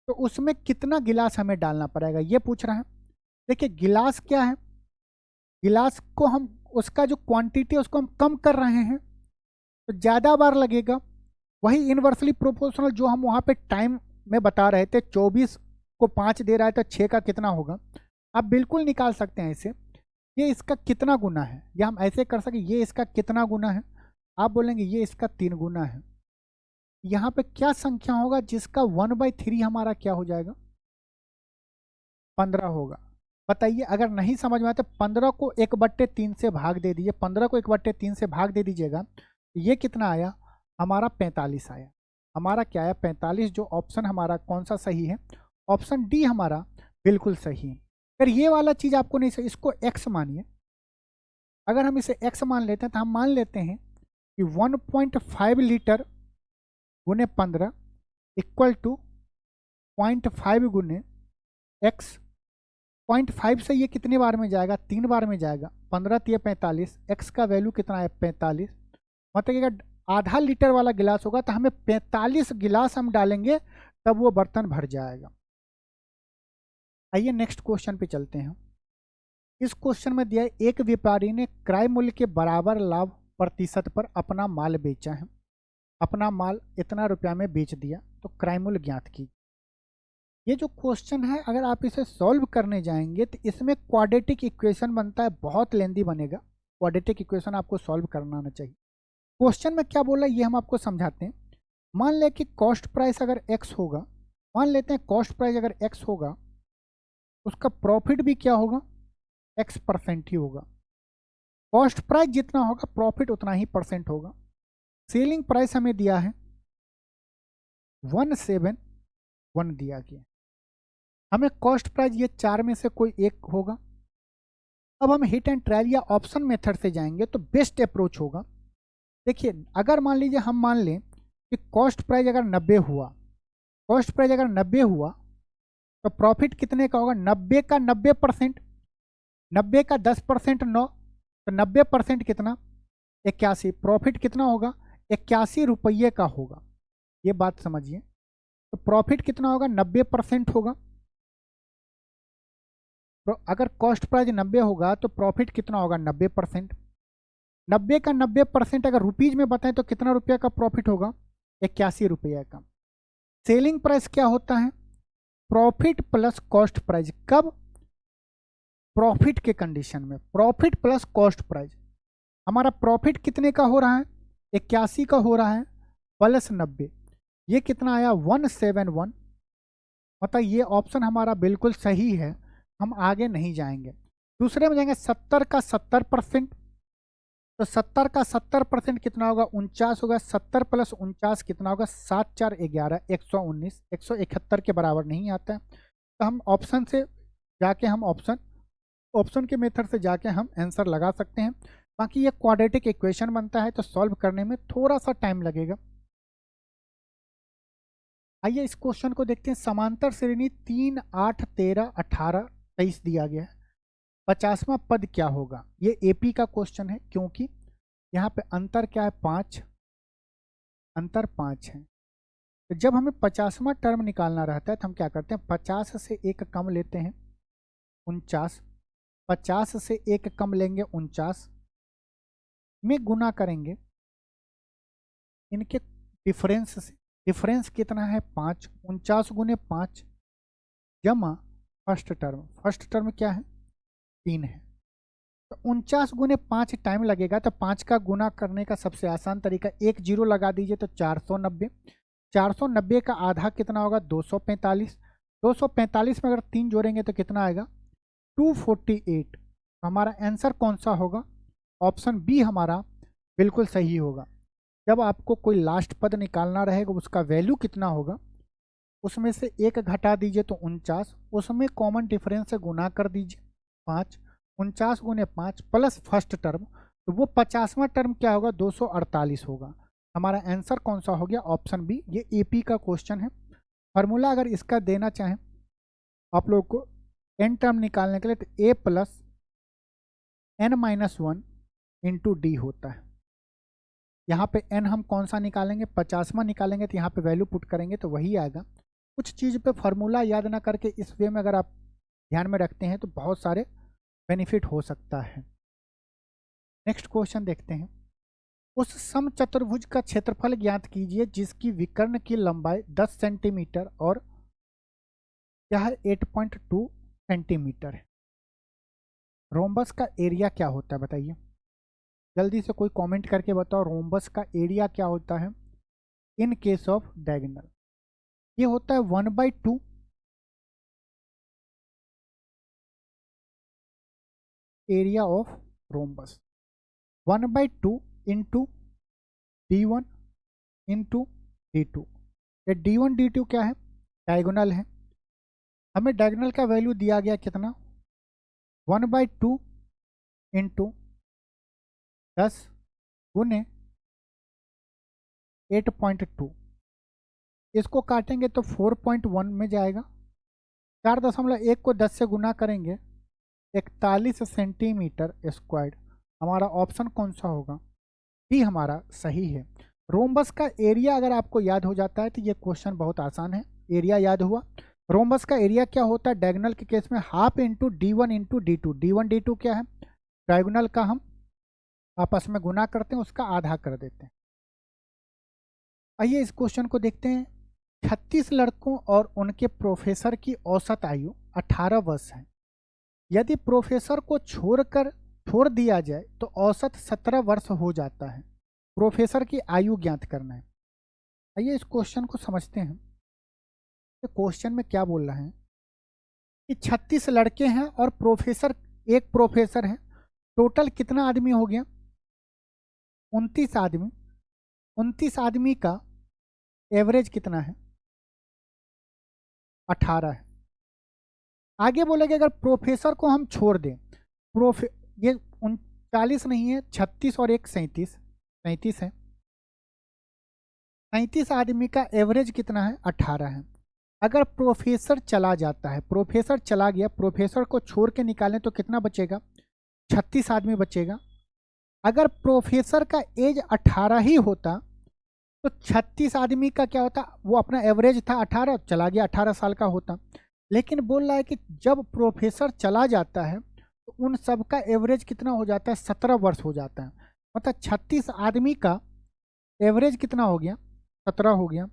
तो उसमें कितना गिलास हमें डालना पड़ेगा, ये पूछ रहा है। देखिए गिलास क्या है, गिलास को हम उसका जो क्वांटिटी है उसको हम कम कर रहे हैं तो ज़्यादा बार लगेगा। वही इनवर्सली प्रोपोर्शनल जो हम वहाँ पे टाइम में बता रहे थे, 24 को 5 दे रहा है तो 6 का कितना होगा, आप बिल्कुल निकाल सकते हैं इसे। ये इसका कितना गुना है, या हम ऐसे कर सके ये इसका कितना गुना है, आप बोलेंगे ये इसका 3 गुना है। यहाँ पे क्या संख्या होगा जिसका 1/3 हमारा क्या हो जाएगा 15 होगा। बताइए अगर नहीं समझ में आया तो 15 को 1/3 से भाग दे दीजिए, 15 को 1/3 से भाग दे दीजिएगा, ये कितना आया हमारा 45 आया। हमारा क्या आया 45, जो ऑप्शन हमारा कौन सा सही है, ऑप्शन डी हमारा बिल्कुल सही है। अगर ये वाला चीज़ आपको नहीं सही, इसको x मानिए, अगर हम इसे x मान लेते हैं तो हम मान लेते हैं कि 1.5 लीटर गुने 15 इक्वल टू 0.5 गुने x। 0.5 से ये कितनी बार में जाएगा 3 बार में जाएगा, 15 3 45, x का वैल्यू कितना है 45। मतलब अगर आधा लीटर वाला गिलास होगा तो हमें 45 गिलास हम डालेंगे तब वो बर्तन भर जाएगा। आइए नेक्स्ट क्वेश्चन पे चलते हैं। इस क्वेश्चन में दिया है एक व्यापारी ने क्रय मूल्य के बराबर लाभ प्रतिशत पर अपना माल बेचा है, अपना माल इतना रुपया में बेच दिया, तो क्रय मूल्य ज्ञात की। ये जो क्वेश्चन है अगर आप इसे सॉल्व करने जाएंगे तो इसमें क्वाड्रेटिक इक्वेशन बनता है, बहुत लेंदी बनेगा। क्वाड्रेटिक इक्वेशन आपको सॉल्व करना आना चाहिए। क्वेश्चन में क्या बोला ये हम आपको समझाते हैं। मान लें कि कॉस्ट प्राइस अगर x होगा, मान लेते हैं कॉस्ट प्राइस अगर x होगा, उसका प्रॉफिट भी क्या होगा x% ही होगा। कॉस्ट प्राइस जितना होगा प्रॉफिट उतना ही परसेंट होगा। सेलिंग प्राइस हमें दिया है 171 दिया गया, हमें कॉस्ट प्राइस ये 4 में से कोई एक होगा। अब हम हिट एंड ट्रायल या ऑप्शन मेथड से जाएंगे तो बेस्ट अप्रोच होगा। देखिए अगर मान लीजिए हम मान लें कि कॉस्ट प्राइस अगर 90 हुआ, कॉस्ट प्राइस अगर 90 हुआ तो प्रॉफिट कितने का होगा 90 का 90%, 90 का 10% 9, तो 90% कितना 81, प्रॉफिट कितना होगा 81 रुपये का होगा। ये बात समझिए, तो प्रॉफिट कितना होगा 90% होगा। तो अगर कॉस्ट प्राइस 90 होगा तो प्रॉफिट कितना होगा 90%। 90 का 90% अगर रुपीज में बताएं तो कितना रुपया का प्रॉफिट होगा 81 रुपये का। सेलिंग प्राइस क्या होता है प्रॉफिट प्लस कॉस्ट प्राइस। कब प्रॉफिट के कंडीशन में, प्रॉफिट प्लस कॉस्ट प्राइस। हमारा प्रॉफिट कितने का हो रहा है 81 का हो रहा है प्लस 90, ये कितना आया 171। मतलब ये ऑप्शन हमारा बिल्कुल सही है, हम आगे नहीं जाएंगे। दूसरे में जाएंगे 70 का 70%, तो 70 का 70% कितना होगा 49 होगा। 70 प्लस 49 कितना होगा 7 4 11 119, 171 के बराबर नहीं आता है। तो हम ऑप्शन से जाके हम ऑप्शन के मेथड से जाके हम आंसर लगा सकते हैं। बाकी ये क्वाड्रेटिक इक्वेशन बनता है तो सॉल्व करने में थोड़ा सा टाइम लगेगा। आइए इस क्वेश्चन को देखते हैं। समांतर श्रेणी 3 8 13 18 23 दिया गया है, 50वां पद क्या होगा। ये एपी का क्वेश्चन है क्योंकि यहाँ पे अंतर क्या है 5, अंतर 5 है। तो जब हमें 50वां टर्म निकालना रहता है तो हम क्या करते हैं 50 से एक कम लेते हैं 49, 50 से एक कम लेंगे 49 में गुना करेंगे इनके डिफरेंस से। डिफरेंस कितना है 5, 49 गुने 5 जमा फर्स्ट टर्म क्या है 3 है। तो 49 गुने 5 टाइम लगेगा, तो 5 का गुना करने का सबसे आसान तरीका, एक जीरो लगा दीजिए तो 490। 490 का आधा कितना होगा 245। 245 में अगर 3 जोड़ेंगे तो कितना आएगा 248। हमारा आंसर कौन सा होगा, ऑप्शन बी हमारा बिल्कुल सही होगा। जब आपको कोई लास्ट पद निकालना रहेगा उसका वैल्यू कितना होगा, उसमें से एक घटा दीजिए तो 49, उसमें कॉमन डिफरेंस से गुना कर दीजिए 5, 49 गुने 5 प्लस फर्स्ट टर्म, तो वो 50वां टर्म क्या होगा 248 होगा। हमारा आंसर कौन सा हो गया, ऑप्शन बी। ये एपी का क्वेश्चन है। फार्मूला अगर इसका देना चाहें आप लोग को एन टर्म निकालने के लिए, तो ए प्लस n-1 इंटू डी होता है। यहाँ पे n हम कौन सा निकालेंगे 50वां निकालेंगे, तो यहाँ पे वैल्यू पुट करेंगे तो वही आएगा। कुछ चीज़ पे फार्मूला याद ना करके इस वे में अगर आप ध्यान में रखते हैं तो बहुत सारे बेनिफिट हो सकता है। नेक्स्ट क्वेश्चन देखते हैं। उस समचतुर्भुज का क्षेत्रफल ज्ञात कीजिए जिसकी विकर्ण की लंबाई 10 सेंटीमीटर और यह 8.2 सेंटीमीटर है। रोम्बस का एरिया क्या होता है बताइए, जल्दी से कोई कमेंट करके बताओ। रोम्बस का एरिया क्या होता है इन केस ऑफ डायगोनल, ये होता है 1/2 area of rhombus, 1/2 into D1 into D2। ये D1 D2 क्या है डायगोनल है, हमें डायगोनल का वैल्यू दिया गया कितना 1/2 इंटू 10 गुने 8.2, इसको काटेंगे तो 4.1 में जाएगा। 4.1 को 10 से गुना करेंगे 41 सेंटीमीटर स्क्वायर। हमारा ऑप्शन कौन सा होगा, डी हमारा सही है। रोम्बस का एरिया अगर आपको याद हो जाता है तो ये क्वेश्चन बहुत आसान है। एरिया याद हुआ, रोम्बस का एरिया क्या होता है डायगोनल के केस में half into D1 into D2। D1 D2 क्या है डायगोनल का, हम आपस में गुना करते हैं उसका आधा कर देते हैं। आइए इस क्वेश्चन को देखते हैं। 36 लड़कों और उनके प्रोफेसर की औसत आयु 18 वर्ष है। यदि प्रोफेसर को छोड़ दिया जाए तो औसत 17 वर्ष हो जाता है। प्रोफेसर की आयु ज्ञात करना है। आइए इस क्वेश्चन को समझते हैं। तो क्वेश्चन में क्या बोल रहा है कि 36 लड़के हैं और एक प्रोफेसर है। टोटल कितना आदमी हो गया 29 आदमी। 29 आदमी का एवरेज कितना है 18 है। आगे बोलेंगे अगर प्रोफेसर को हम छोड़ दें, ये 39 नहीं है 36 और एक 37 है। 37 आदमी का एवरेज कितना है 18 है। अगर प्रोफेसर चला जाता है, प्रोफेसर चला गया, प्रोफेसर को छोड़ के निकालें तो कितना बचेगा 36 आदमी बचेगा। अगर प्रोफेसर का एज 18 ही होता तो 36 आदमी का क्या होता, वो अपना एवरेज था 18, चला गया 18 साल का होता। लेकिन बोल रहा है कि जब प्रोफेसर चला जाता है तो उन सब का एवरेज कितना हो जाता है 17 वर्ष हो जाता है। मतलब 36 आदमी का एवरेज कितना हो गया 17 हो गया।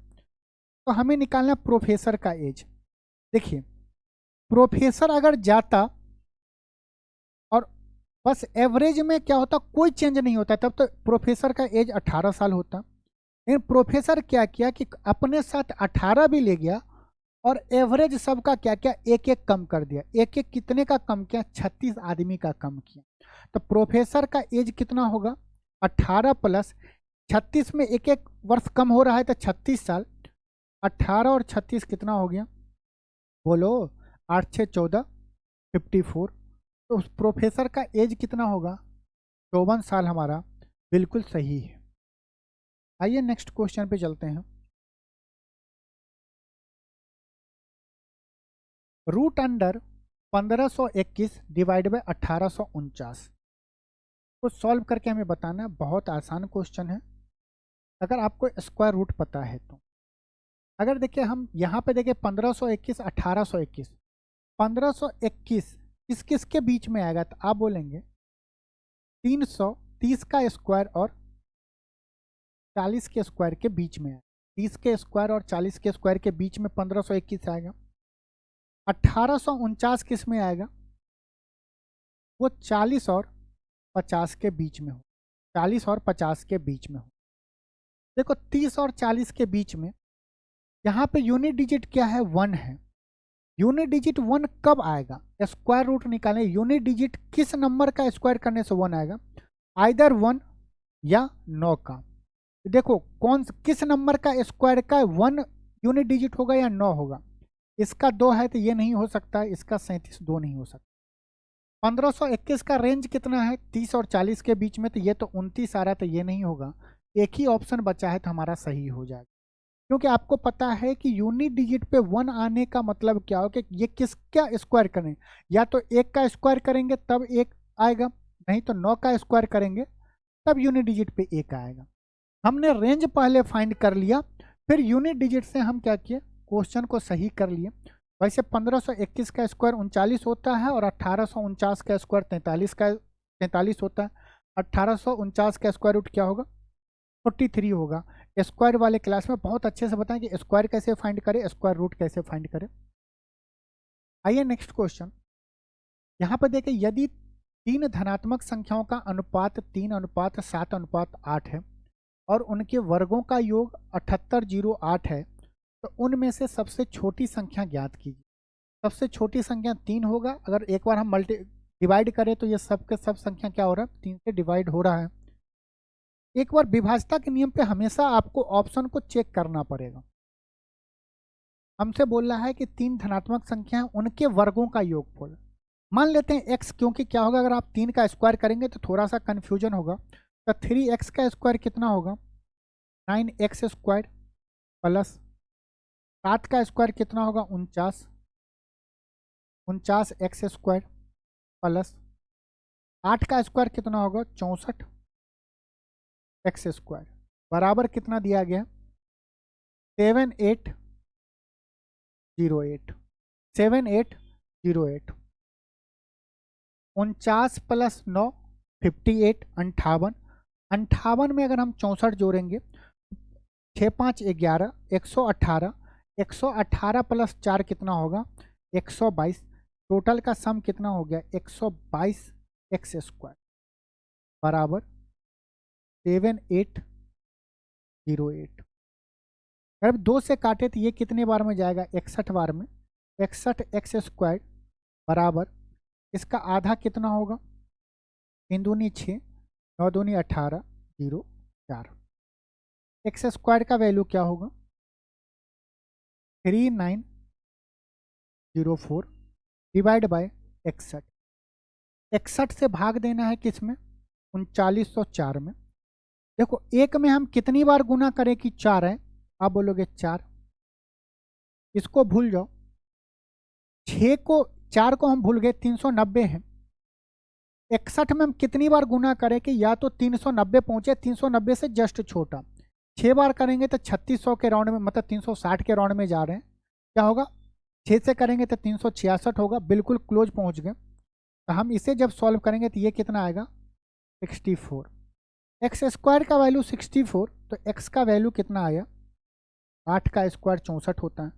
तो हमें निकालना प्रोफेसर का एज। देखिए प्रोफेसर अगर जाता और बस एवरेज में क्या होता कोई चेंज नहीं होता, तब तो प्रोफेसर का एज 18 साल होता। लेकिन प्रोफेसर क्या किया कि अपने साथ 18 भी ले गया और एवरेज सबका क्या क्या एक एक कम कर दिया। एक एक कितने का कम किया 36 आदमी का कम किया। तो प्रोफेसर का एज कितना होगा 18 प्लस 36 में एक एक वर्ष कम हो रहा है तो 36 साल। 18 और 36 कितना हो गया बोलो 8 6 14 54। तो उस प्रोफेसर का एज कितना होगा 54 साल। हमारा बिल्कुल सही है। आइए नेक्स्ट क्वेश्चन पे चलते हैं। रूट अंडर 1521 डिवाइड बाय 1849 को सॉल्व करके हमें बताना है। बहुत आसान क्वेश्चन है अगर आपको स्क्वायर रूट पता है तो। अगर देखिए हम यहाँ पे देखिए 1521 1821, 1521 किस के बीच में आएगा तो आप बोलेंगे 330 का स्क्वायर और 40 के स्क्वायर के बीच में आएगा। 30 के स्क्वायर और 40 के स्क्वायर के बीच में 1521 आएगा। 1849 किस में आएगा? वो 40 और 50 के बीच में हो, 40 और 50 के बीच में हो। देखो 30 और 40 के बीच में यहाँ पे यूनिट डिजिट क्या है? 1 है। यूनिट डिजिट 1 कब आएगा? स्क्वायर रूट निकालें। यूनिट डिजिट किस नंबर का स्क्वायर करने से 1 आएगा? आइदर 1 या 9 का। देखो कौन किस नंबर का स्क्वायर का 1 यूनिट डिजिट होगा या 9 होगा? इसका 2 है तो ये नहीं हो सकता, इसका 37 2 नहीं हो सकता। 1521 का रेंज कितना है? 30 और 40 के बीच में, तो ये तो 29 आ रहा है, तो ये नहीं होगा। एक ही ऑप्शन बचा है तो हमारा सही हो जाएगा, क्योंकि आपको पता है कि यूनिट डिजिट पे 1 आने का मतलब क्या हो कि ये किसका स्क्वायर करें? या तो 1 का स्क्वायर करेंगे तब 1 आएगा, नहीं तो 9 का स्क्वायर करेंगे तब यूनिट डिजिट पे 1 आएगा। हमने रेंज पहले फाइंड कर लिया, फिर यूनिट डिजिट से हम क्या किए? क्वेश्चन को सही कर लिए। वैसे 1521 का स्क्वायर 39 होता है और 1849 का स्क्वायर 43 होता है। 1849 का स्क्वायर रूट क्या होगा? 43 होगा। स्क्वायर वाले क्लास में बहुत अच्छे से बताएं कि स्क्वायर कैसे फाइंड करें, स्क्वायर रूट कैसे फाइंड करें। आइए नेक्स्ट क्वेश्चन। यहाँ पर देखें, यदि 3 धनात्मक संख्याओं का अनुपात 3:7:8 है और उनके वर्गों का योग 7808 है, तो उनमें से सबसे छोटी संख्या ज्ञात कीजिए। सबसे छोटी संख्या 3 होगा। अगर एक बार हम डिवाइड करें तो ये सब के सब संख्या क्या हो रहा है? 3 से डिवाइड हो रहा है। एक बार विभाजता के नियम पे हमेशा आपको ऑप्शन को चेक करना पड़ेगा। हमसे बोल रहा है कि 3 धनात्मक संख्या है, उनके वर्गों का योगफल मान लेते हैं x, क्योंकि क्या होगा अगर आप 3 का स्क्वायर करेंगे तो थोड़ा सा कन्फ्यूजन होगा। तो 3x का स्क्वायर कितना होगा? 9x स्क्वायर प्लस 7 का स्क्वायर कितना होगा? 49x स्क्वायर प्लस 8 का स्क्वायर कितना होगा? 64x स्क्वायर बराबर कितना दिया गया? 7808। 7808। 49 प्लस 9 58, 58। 58 में अगर हम 64 जोड़ेंगे 6 5 11, 118। 118 प्लस 4 कितना होगा? 122। टोटल का सम कितना हो गया? 122x स्क्वायर बराबर 7808। अगर 2 से काटे तो ये कितने बार में जाएगा? 61 बार में। 61x स्क्वायर बराबर इसका आधा कितना होगा? 3 दूनी 6, 9 दूनी 18, 0 4। एक्स स्क्वायर का वैल्यू क्या होगा? 3904 डिवाइड बाय 61। 61 से भाग देना है किस में? 3904 में। देखो एक में हम कितनी बार गुना करें कि 4 है? आप बोलोगे 4, इसको भूल जाओ। 4 को हम भूल गए, 390 है। 61 में हम कितनी बार गुना करें कि या तो 390 पहुंचे, 390 से जस्ट छोटा। 6 बार करेंगे तो 3600 के राउंड में, मतलब 360 के राउंड में जा रहे हैं। क्या होगा? 6 से करेंगे तो 366 होगा, बिल्कुल क्लोज पहुंच गए। तो हम इसे जब सॉल्व करेंगे तो ये कितना आएगा? 64। एक्स स्क्वायर का वैल्यू 64, तो एक्स का वैल्यू कितना आया? 8 का स्क्वायर 64 होता है।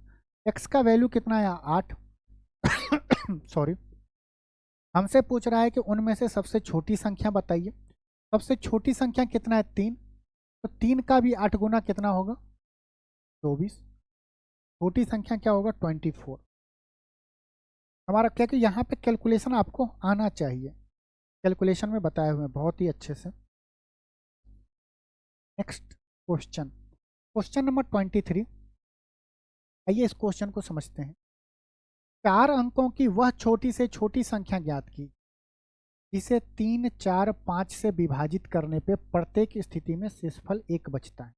एक्स का वैल्यू कितना आया? 8। सॉरी, हमसे पूछ रहा है कि उनमें से सबसे छोटी संख्या बताइए। सबसे छोटी संख्या कितना है? 3। तो 3 का भी 8 गुना कितना होगा? 24। छोटी संख्या क्या होगा? 24। हमारा क्या कि यहाँ पे कैलकुलेशन आपको आना चाहिए, कैलकुलेशन में बताए हुए हैं बहुत ही अच्छे से। Next question, question number 23। आइए इस क्वेश्चन को समझते हैं। 4 अंकों की वह छोटी से छोटी संख्या ज्ञात की जिसे 3, 4, 5 से विभाजित करने पे प्रत्येक स्थिति में शेषफल 1 बचता है।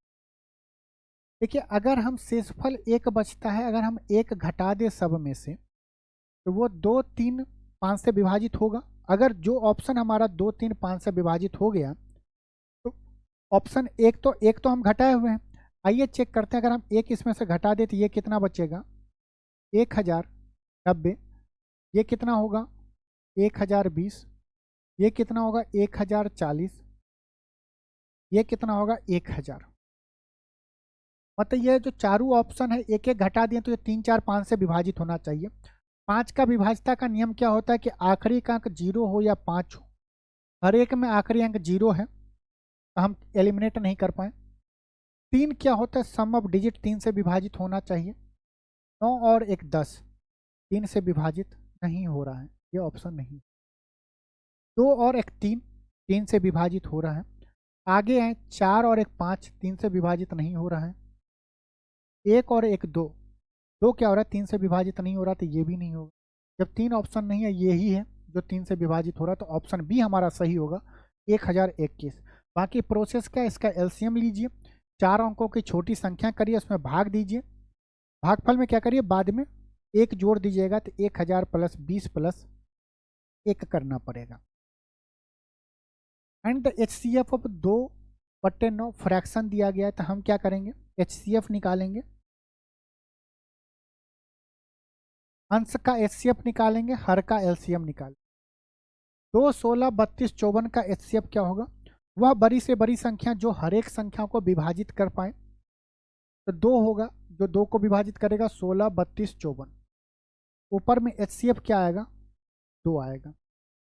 देखिए अगर हम शेषफल 1 बचता है, अगर हम 1 घटा दे सब में से तो वो 2, 3, 5 से विभाजित होगा। अगर जो ऑप्शन हमारा 2, 3, 5 से विभाजित हो गया तो ऑप्शन 1 तो हम घटाए हुए हैं। आइए चेक करते हैं, अगर हम 1 इसमें से घटा दे तो ये कितना बचेगा? 1090। ये कितना होगा? 1020। ये कितना होगा? 1040। ये कितना होगा? 1000। मतलब ये जो चारों ऑप्शन है एक एक घटा दिए तो ये 3 4 5 से विभाजित होना चाहिए। 5 का विभाज्यता का नियम क्या होता है कि आखिरी का अंक 0 हो या 5 हो, हर एक में आखिरी अंक 0 है तो हम एलिमिनेट नहीं कर पाए। 3 क्या होता है, सम ऑफ डिजिट 3 से विभाजित होना चाहिए। 9 और 1 10, 3 से विभाजित नहीं हो रहा है, ये ऑप्शन नहीं। 2 और 1 3, 3 से विभाजित हो रहा है। आगे है 4 और 1 5, 3 से विभाजित नहीं हो रहा है। 1 और 1 2, 2 क्या हो रहा है, 3 से विभाजित नहीं हो रहा, तो ये भी नहीं होगा। जब 3 ऑप्शन नहीं है, यही है जो 3 से विभाजित हो रहा है, तो ऑप्शन बी हमारा सही होगा, 1021। बाकी प्रोसेस क्या है, इसका एलसीएम लीजिए, 4 अंकों की छोटी संख्या करिए, उसमें भाग दीजिए, भागफल में क्या करिए, बाद में 1 जोड़ दीजिएगा, तो 1000 प्लस 20 प्लस 1 करना पड़ेगा। And the HCF of 2/9 fraction दिया गया है, तो हम क्या करेंगे, HCF निकालेंगे, अंश का HCF निकालेंगे, हर का LCM निकालेंगे। 2 16 32 54 का HCF क्या होगा, वह बड़ी से बड़ी संख्या जो हर एक संख्या को विभाजित कर पाए, तो 2 होगा, जो 2 को विभाजित करेगा, 16 32 54। ऊपर में HCF क्या आएगा, 2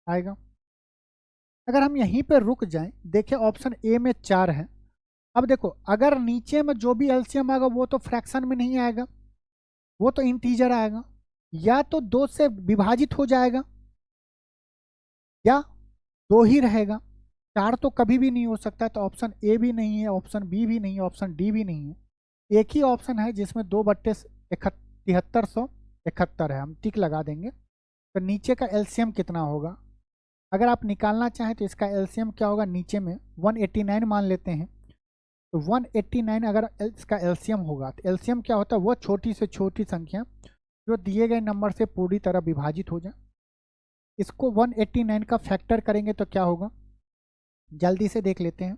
आएगा। अगर हम यहीं पे रुक जाएं, देखें ऑप्शन ए में 4 है। अब देखो, अगर नीचे में जो भी LCM आएगा वो तो फ्रैक्शन में नहीं आएगा, वो तो इंटीजर आएगा, या तो 2 से विभाजित हो जाएगा या 2 ही रहेगा। 4 तो कभी भी नहीं हो सकता, तो ऑप्शन ए भी नहीं है, ऑप्शन बी भी नहीं है, ऑप्शन डी भी नहीं है। एक ही ऑप्शन है जिसमें 2/7371 है, हम टिक लगा देंगे। तो नीचे का LCM कितना होगा, अगर आप निकालना चाहें तो इसका LCM क्या होगा, नीचे में 189 मान लेते हैं, तो 189 अगर इसका LCM होगा, तो LCM क्या होता है, वो छोटी से छोटी संख्या जो दिए गए नंबर से पूरी तरह विभाजित हो जाए। इसको 189 का फैक्टर करेंगे तो क्या होगा, जल्दी से देख लेते हैं।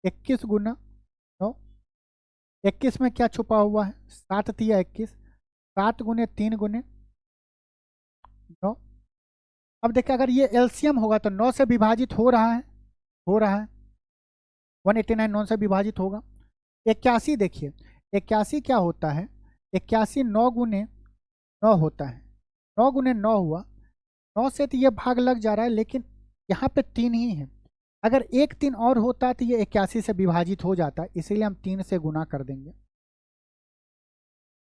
21 गुना 9, 21 में क्या छुपा हुआ है, 7 तिया 21, 7 गुने 3 गुने 9। अब देखिए, अगर ये LCM होगा तो 9 से विभाजित हो रहा है 189 9 से विभाजित होगा। 81 देखिए, 81 क्या होता है, 81 9 गुने 9 होता है, 9 गुने 9 हुआ, 9 से तो ये भाग लग जा रहा है, लेकिन यहाँ पे 3 ही है। अगर 1 3 और होता है तो ये 81 से विभाजित हो जाता है, इसीलिए हम 3 से गुना कर देंगे।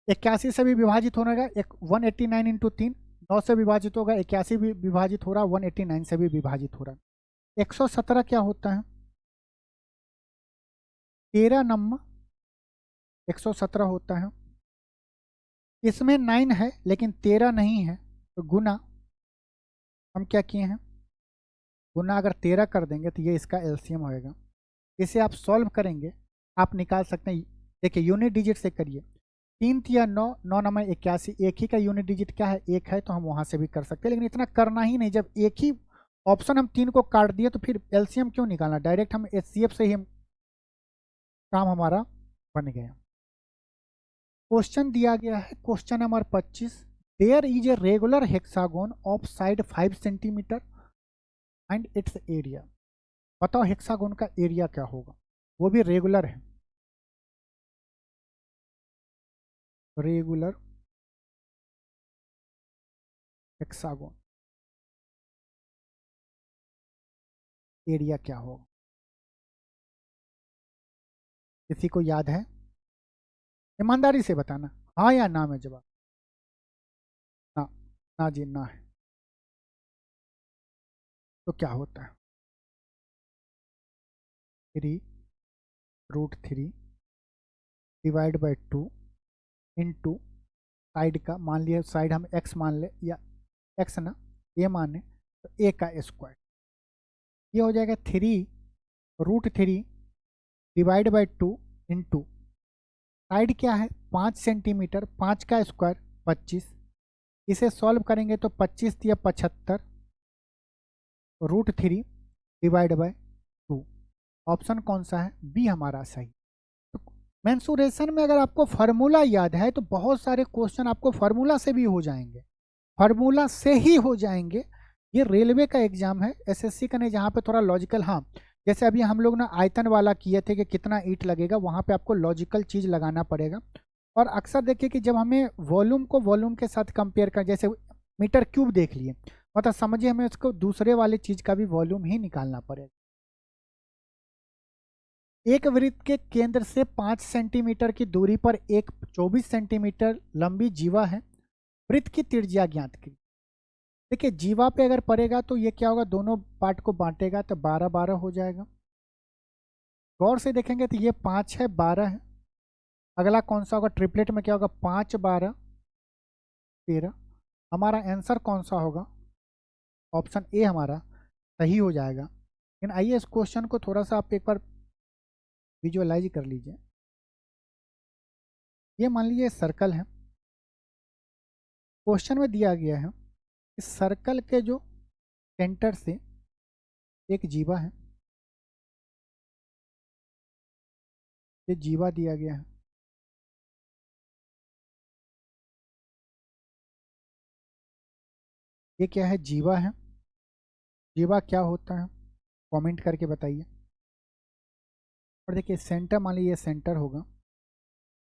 81 से भी विभाजित होने का, 189 इंटू 3, 9 से विभाजित होगा, 81 भी विभाजित हो रहा, 189 से भी विभाजित हो रहा। 117 क्या होता है, 13 नंबर 117 होता है। इसमें 9 है लेकिन 13 नहीं है, तो गुना हम क्या किए हैं, गुना अगर 13 कर देंगे तो ये इसका LCM होएगा। इसे आप सॉल्व करेंगे, आप निकाल सकते हैं। देखिए, यूनिट डिजिट से करिए, 3 तिया 9, 9 नंबर 81, एक ही का यूनिट डिजिट क्या है, 1 है, तो हम वहाँ से भी कर सकते हैं, लेकिन इतना करना ही नहीं। जब एक ही ऑप्शन हम 3 को काट दिए तो फिर LCM क्यों निकालना, डायरेक्ट हम HCF से ही काम हमारा बन गया। क्वेश्चन दिया गया है, question number 25, there is a regular hexagon of side 5 centimetre and its area. बताओ हेक्सागोन का एरिया क्या होगा, वो भी रेगुलर है, रेगुलर हेक्सागोन एरिया क्या होगा, किसी को याद है, ईमानदारी से बताना, हाँ या ना में जवाब। ना, ना जी ना है, तो क्या होता है, 3√3 डिवाइड बाई 2 इंटू साइड का, मान लिया साइड हम x मान ले, या x ना a माने, तो a का स्क्वायर, ये हो जाएगा 3√3 डिवाइड बाई 2 इंटू साइड क्या है 5 सेंटीमीटर, 5 का स्क्वायर 25, इसे सॉल्व करेंगे तो 25 या 75 √3 डिवाइड बाई 2। ऑप्शन कौन सा है, बी हमारा सही। तो मेंसुरेशन में अगर आपको फार्मूला याद है तो बहुत सारे क्वेश्चन आपको फार्मूला से भी हो जाएंगे, फार्मूला से ही हो जाएंगे। ये रेलवे का एग्जाम है, SSC का नहीं, जहाँ पे थोड़ा लॉजिकल, हाँ जैसे अभी हम लोग ना आयतन वाला किए थे कि कितना ईंट लगेगा, वहाँ पे आपको लॉजिकल चीज़ लगाना पड़ेगा। और अक्सर देखिए कि जब हमें वॉल्यूम को वॉल्यूम के साथ कंपेयर कर, जैसे मीटर क्यूब देख लिए, मतलब समझिए हमें उसको दूसरे वाले चीज़ का भी वॉल्यूम ही निकालना पड़ेगा। एक वृत्त के केंद्र से 5 सेंटीमीटर की दूरी पर एक 24 सेंटीमीटर लंबी जीवा है, वृत्त की त्रिज्या ज्ञात की। देखिए जीवा पे अगर पड़ेगा तो ये क्या होगा, दोनों पार्ट को बांटेगा तो 12 12 हो जाएगा। गौर से देखेंगे तो ये 5 है, 12 है। अगला कौन सा होगा, ट्रिपलेट में क्या होगा, 5 12 13। हमारा आंसर कौन सा होगा, ऑप्शन ए हमारा सही हो जाएगा। लेकिन आइए इस क्वेश्चन को थोड़ा सा आप एक बार विजुअलाइज कर लीजिए। ये मान लीजिए सर्कल है, क्वेश्चन में दिया गया है इस सर्कल के जो सेंटर से एक जीवा है, ये जीवा दिया गया है। ये क्या है, जीवा है। जीवा क्या होता है कमेंट करके बताइए। और देखिए सेंटर, मान लीजिए सेंटर होगा,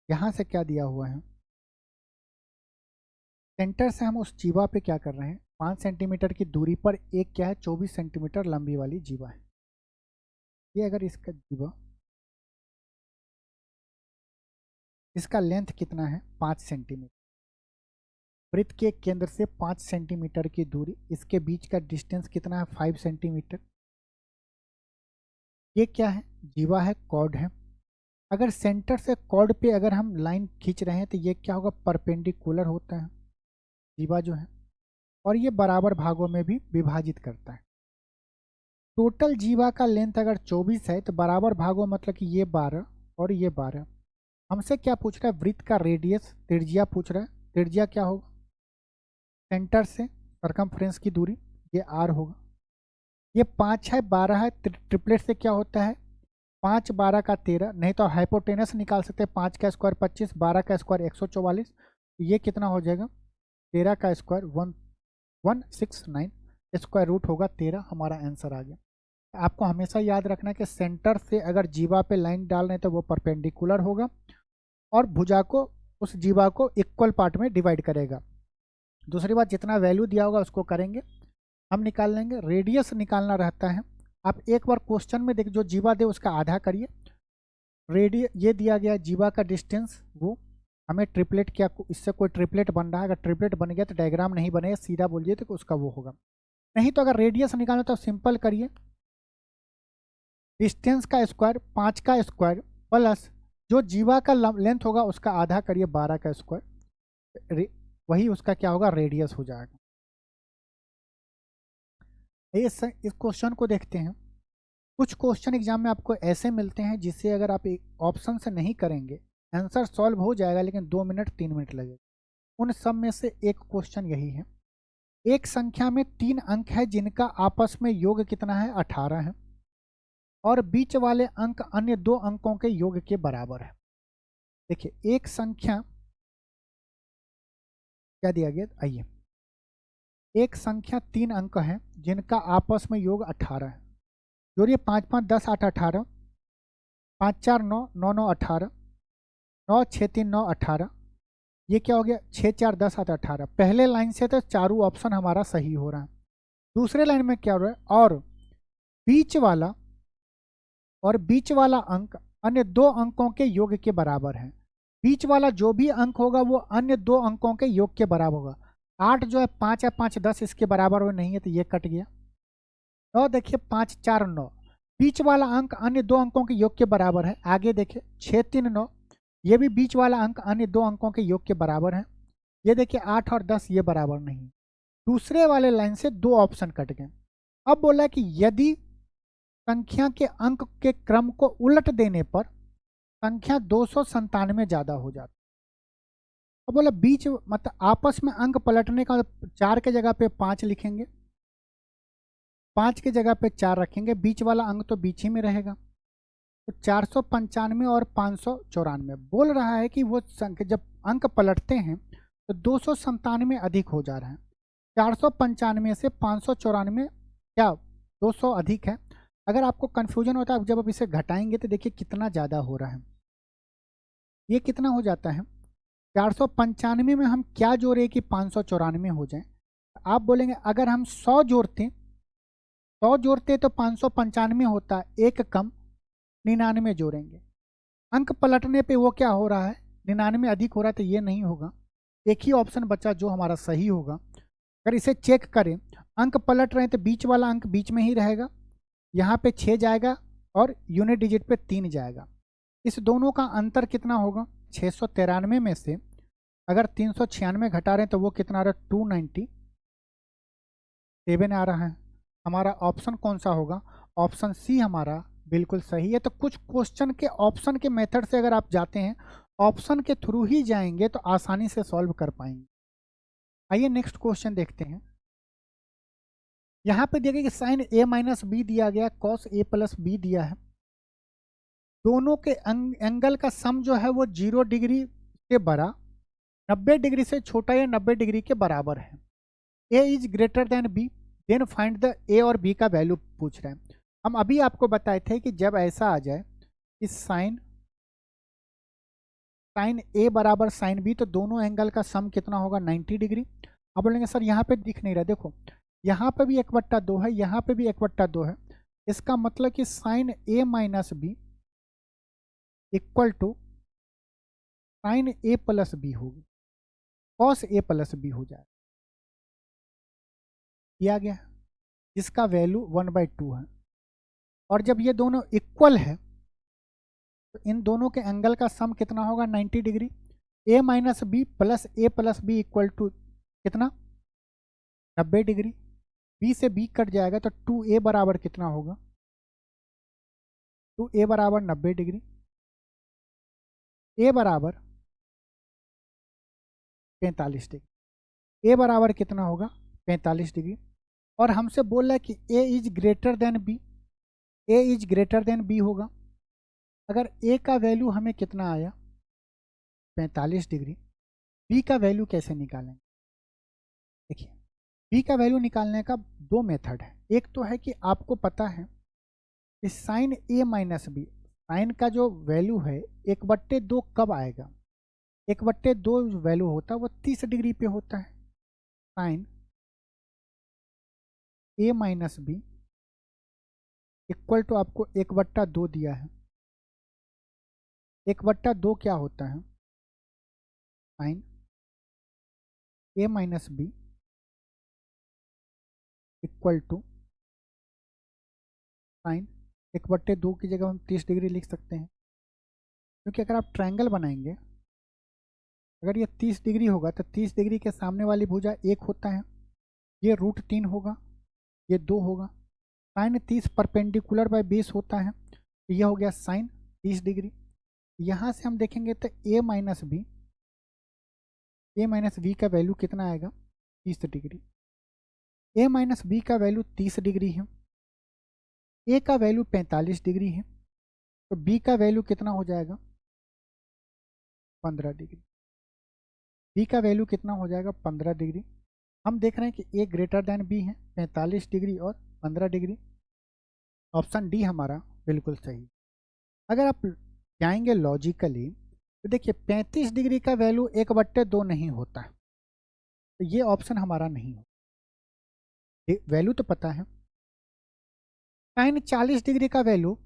यहाँ से क्या दिया हुआ है, सेंटर से हम उस जीवा पे क्या कर रहे हैं, 5 सेंटीमीटर की दूरी पर एक क्या है, 24 सेंटीमीटर लंबी वाली जीवा है। ये अगर इसका जीवा, इसका लेंथ कितना है, 5 सेंटीमीटर। वृत्त के केंद्र से 5 सेंटीमीटर की दूरी, इसके बीच का डिस्टेंस कितना है, 5 सेंटीमीटर। ये क्या है, जीवा है, कॉर्ड है। अगर सेंटर से कॉर्ड पे अगर हम लाइन खींच रहे हैं तो ये क्या होगा, परपेंडिकुलर होता है जीवा जो है, और ये बराबर भागों में भी विभाजित करता है। टोटल जीवा का लेंथ अगर 24 है तो बराबर भागों मतलब कि ये 12 और ये 12। हमसे क्या पूछ रहा है, वृत्त का रेडियस, त्रिज्या पूछ रहा है। त्रिज्या क्या होगा, सेंटर से सरकमफ्रेंस की दूरी, ये आर होगा। ये 5 है, 12 है, ट्रिपलेट से क्या होता है, 5 12 का 13, नहीं तो हाइपोटेनस निकाल सकते हैं, 5 का स्क्वायर 25, 12 का स्क्वायर 144। ये कितना हो जाएगा, 13 का स्क्वायर 1169, स्क्वायर रूट होगा 13। हमारा आंसर आ गया। आपको हमेशा याद रखना है कि सेंटर से अगर जीवा पे लाइन डाल रहे हैं तो वो परपेंडिकुलर होगा और भुजा को, उस जीवा को इक्वल पार्ट में डिवाइड करेगा। दूसरी बात, जितना वैल्यू दिया होगा उसको करेंगे, हम निकाल लेंगे। रेडियस निकालना रहता है, आप एक बार क्वेश्चन में देख, जो जीवा दे उसका आधा करिए। रेडियस ये दिया गया जीवा का डिस्टेंस, वो हमें ट्रिपलेट, क्या इससे कोई ट्रिपलेट बन रहा है, अगर ट्रिपलेट बन गया तो डायग्राम नहीं बनेगा, सीधा बोलिए तो उसका वो होगा। नहीं तो अगर रेडियस निकालना तो सिंपल करिए, डिस्टेंस का स्क्वायर 5 का स्क्वायर प्लस जो जीवा का लेंथ होगा उसका आधा करिए, 12 का स्क्वायर, वही उसका क्या होगा, रेडियस हो जाएगा। इस क्वेश्चन को देखते हैं। कुछ क्वेश्चन एग्जाम में आपको ऐसे मिलते हैं जिससे अगर आप एक ऑप्शन से नहीं करेंगे आंसर सॉल्व हो जाएगा, लेकिन 2 मिनट 3 मिनट लगेगा। उन सब में से एक क्वेश्चन यही है, एक संख्या में 3 अंक है जिनका आपस में योग कितना है, 18 है, और बीच वाले अंक अन्य 2 अंकों के योग के बराबर है। देखिए एक संख्या क्या दिया गया, आइए, एक संख्या 3 अंक है जिनका आपस में योग 18 है। जोड़िए 5 5 10 8 18, 5 4 9 9 9 18, 9 6 3 9 18। ये क्या हो गया, 6 4 10 8 18। पहले लाइन से तो चारों ऑप्शन हमारा सही हो रहा है। दूसरे लाइन में क्या हो रहा है, और बीच वाला अंक अन्य 2 अंकों के योग के बराबर है। बीच वाला जो भी अंक होगा वो अन्य 2 अंकों के योग के बराबर होगा। 8 जो है 5 है, 5 10 इसके बराबर वो नहीं है तो ये कट गया। 9 देखिए 5 4 9, बीच वाला अंक अन्य 2 अंकों के योग के बराबर है। आगे देखिए 6 3 9, ये भी बीच वाला अंक अन्य 2 अंकों के योग के बराबर है। ये देखिए 8 और 10 ये बराबर नहीं। दूसरे वाले लाइन से 2 ऑप्शन कट गए। अब बोला कि यदि संख्या के अंक के क्रम को उलट देने पर संख्या 297 ज़्यादा हो जाती। अब बोला बीच मतलब आपस में अंक पलटने का, 4 के जगह पे 5 लिखेंगे, 5 की जगह पे 4 रखेंगे, बीच वाला अंक तो बीच ही में रहेगा। तो 495 और 594 बोल रहा है कि वो संख्या जब अंक पलटते हैं तो 297 अधिक हो जा रहा है। 495 से 594 क्या 200 अधिक है। अगर आपको कन्फ्यूजन होता है, जब आप इसे घटाएंगे तो देखिए कितना ज़्यादा हो रहा है। ये कितना हो जाता है, 495 में हम क्या जोड़े कि 594 हो जाए। आप बोलेंगे अगर हम 100 जोड़ते तो 595 होता, एक कम 99 जोड़ेंगे। अंक पलटने पे वो क्या हो रहा है, 99 अधिक हो रहा है, तो ये नहीं होगा। एक ही ऑप्शन बचा जो हमारा सही होगा। अगर इसे चेक करें, अंक पलट रहे हैं तो बीच वाला अंक बीच में ही रहेगा, यहाँ पे 6 जाएगा और यूनिट डिजिट पे 3 जाएगा। इस दोनों का अंतर कितना होगा, 693 में से अगर 396 घटा रहे हैं तो वो कितना आ रहा है, 297 आ रहा है। हमारा ऑप्शन कौन सा होगा, ऑप्शन सी हमारा बिल्कुल सही है। तो कुछ क्वेश्चन के ऑप्शन के मेथड से अगर आप जाते हैं, ऑप्शन के थ्रू ही जाएंगे तो आसानी से सॉल्व कर पाएंगे। आइए नेक्स्ट क्वेश्चन देखते हैं। यहाँ पे देखिए कि साइन ए माइनस बी दिया गया, कॉस ए प्लस बी दिया है। दोनों के एंगल का सम जो है वो 0 डिग्री से बड़ा, 90 डिग्री से छोटा या 90 डिग्री के बराबर है। A is greater than b, then find the a और बी का वैल्यू पूछ रहे हैं। हम अभी आपको बताए थे कि जब ऐसा आ जाए कि साइन ए बराबर साइन बी, तो दोनों एंगल का सम कितना होगा, 90 डिग्री। अब बोलेंगे सर यहाँ पे दिख नहीं रहा, देखो यहाँ पे भी 1/2 है, यहाँ पे भी 1/2 है। इसका मतलब कि sine A minus B equal to sine A plus B होगी, कॉस ए प्लस बी हो जाए, किया गया, जिसका वैल्यू 1/2 है। और जब ये दोनों इक्वल है तो इन दोनों के एंगल का सम कितना होगा, 90 degree. A minus B plus A plus B equal to कितना, 90 डिग्री। बी से बी कट जाएगा तो 2a बराबर कितना होगा, 2a बराबर 90 डिग्री। ए बराबर 45 डिग्री, ए बराबर कितना होगा, 45 डिग्री। और हमसे बोल रहा है कि a is greater than b, a is greater than b होगा। अगर ए का वैल्यू हमें कितना आया, 45 डिग्री, बी का वैल्यू कैसे निकालेंगे। देखिए बी का वैल्यू निकालने का दो मेथड है। एक तो है कि आपको पता है कि sine A minus B, sign का जो वैल्यू है 1/2 कब आएगा, 1/2 वैल्यू होता है वो 30 डिग्री पे होता है। Sine A minus B equal to आपको 1/2 दिया है। 1/2 क्या होता है, sine A minus B equal to sine 1/2 की जगह हम 30 डिग्री लिख सकते हैं, क्योंकि अगर आप ट्रायंगल बनाएंगे, अगर ये 30 डिग्री होगा तो 30 डिग्री के सामने वाली भुजा 1 होता है, ये √3 होगा, ये 2 होगा। साइन 30 परपेंडिकुलर बाय बेस होता है, तो यह हो गया साइन 30 डिग्री। यहाँ से हम देखेंगे तो ए माइनस बी का वैल्यू कितना आएगा, 30 डिग्री। ए माइनस बी का वैल्यू 30 डिग्री है, ए का वैल्यू 45 डिग्री है, तो बी का वैल्यू कितना हो जाएगा, 15 डिग्री। बी का वैल्यू कितना हो जाएगा, 15 डिग्री। हम देख रहे हैं कि ए ग्रेटर देन बी है, 45 डिग्री और 15 डिग्री। ऑप्शन डी हमारा बिल्कुल सही। अगर आप जाएंगे लॉजिकली तो देखिए 35 डिग्री का वैल्यू 1/2 नहीं होता है, तो ये ऑप्शन हमारा नहीं हो। वैल्यू तो पता है, साइन 40 डिग्री का वैल्यू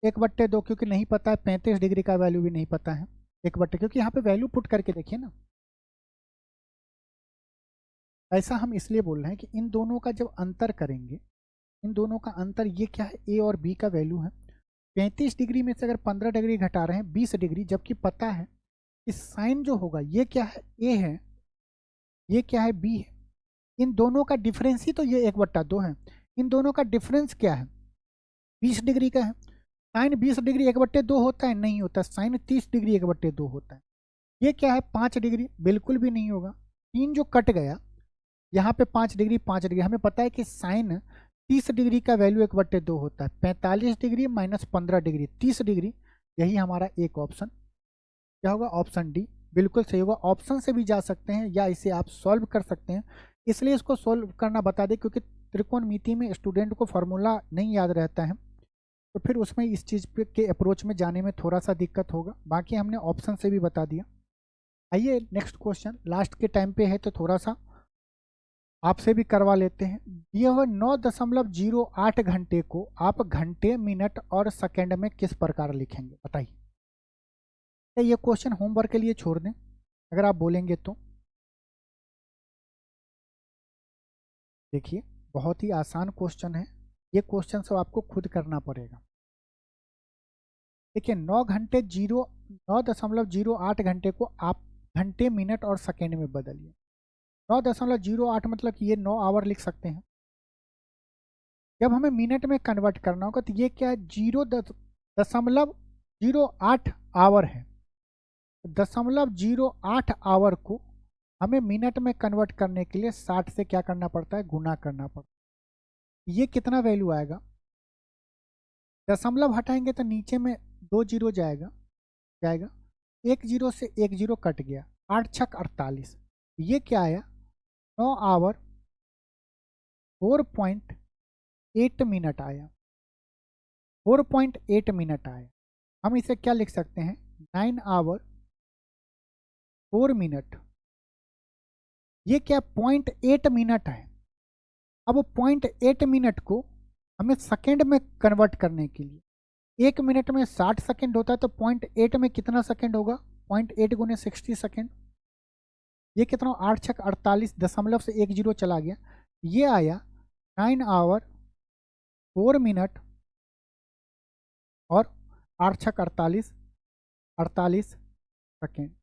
1/2 क्योंकि नहीं पता है, 35 डिग्री का वैल्यू भी नहीं पता है 1/2, क्योंकि यहाँ पे वैल्यू पुट करके देखिए ना। ऐसा हम इसलिए बोल रहे हैं कि इन दोनों का जब अंतर करेंगे, इन दोनों का अंतर ये क्या है, ए और बी का वैल्यू है। 35 डिग्री में से अगर 15 डिग्री घटा रहे हैं 20 डिग्री, जबकि पता है कि साइन जो होगा ये क्या है, ए है, ये क्या है, बी है। इन दोनों का डिफरेंस ही तो ये 1/2 है। इन दोनों का डिफरेंस क्या है, 20 डिग्री का है। साइन 20 डिग्री 1/2 होता है, नहीं होता। साइन 30 डिग्री 1/2 होता है। ये क्या है, 5 डिग्री, बिल्कुल भी नहीं होगा। 3 जो कट गया, यहाँ पे 5 डिग्री 5 डिग्री। हमें पता है कि साइन 30 डिग्री का वैल्यू 1/2 होता है। 45 डिग्री माइनस 15 डिग्री 30 डिग्री, यही हमारा एक ऑप्शन क्या होगा, ऑप्शन डी बिल्कुल सही होगा। ऑप्शन से भी जा सकते हैं या इसे आप सॉल्व कर सकते हैं, इसलिए इसको सॉल्व करना बता दें क्योंकि त्रिकोणमिति में स्टूडेंट को फॉर्मूला नहीं याद रहता है। तो फिर उसमें इस चीज़ पे के अप्रोच में जाने में थोड़ा सा दिक्कत होगा। बाकी हमने ऑप्शन से भी बता दिया। आइए नेक्स्ट क्वेश्चन, लास्ट के टाइम पे है तो थोड़ा सा आपसे भी करवा लेते हैं। यह 9.08 घंटे को आप घंटे, मिनट और सेकंड में किस प्रकार लिखेंगे, बताइए। ये क्वेश्चन होमवर्क के लिए छोड़ दें अगर आप बोलेंगे तो। देखिए बहुत ही आसान क्वेश्चन है, ये क्वेश्चन सब आपको खुद करना पड़ेगा। देखिए 9.08 घंटे को आप घंटे, मिनट और सेकेंड में बदलिए। 9.08 मतलब कि ये 9 आवर लिख सकते हैं। जब हमें मिनट में कन्वर्ट करना होगा तो ये क्या है, 0.08 आवर है। 0.08 आवर को हमें मिनट में कन्वर्ट करने के लिए 60 से क्या करना पड़ता है, गुना करना पड़ता है। ये कितना वैल्यू आएगा, दशमलव हटाएंगे तो नीचे में 2 जीरो जाएगा, 1 जीरो से 1 जीरो कट गया, 8 छक 48। ये क्या आया, 9 आवर 4.8 मिनट आया, 4.8 मिनट आया। हम इसे क्या लिख सकते हैं, 9 आवर 4 मिनट। ये क्या 0.8 मिनट है। अब 0.8 मिनट को हमें सेकेंड में कन्वर्ट करने के लिए, 1 मिनट में 60 सेकेंड होता है तो 0.8 में कितना सेकेंड होगा, 0.8 गुने 60 सेकेंड। ये कितना, 8 छक 48, दशमलव से 1 जीरो चला गया। ये आया 9 आवर 4 मिनट और 8 छक 48, 48 सेकेंड।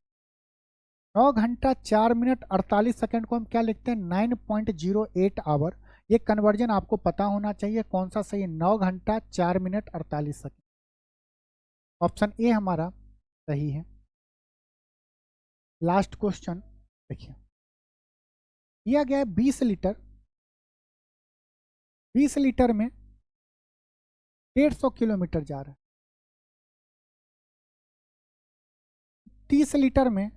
9 घंटा 4 मिनट 48 सेकेंड को हम क्या लिखते हैं, 9.08 आवर। ये कन्वर्जन आपको पता होना चाहिए कौन सा सही है, 9 घंटा 4 मिनट 48 सेकेंड। ऑप्शन ए हमारा सही है। लास्ट क्वेश्चन देखिए, दिया गया है 20 लीटर, 20 लीटर में 150 किलोमीटर जा रहा है, 30 लीटर में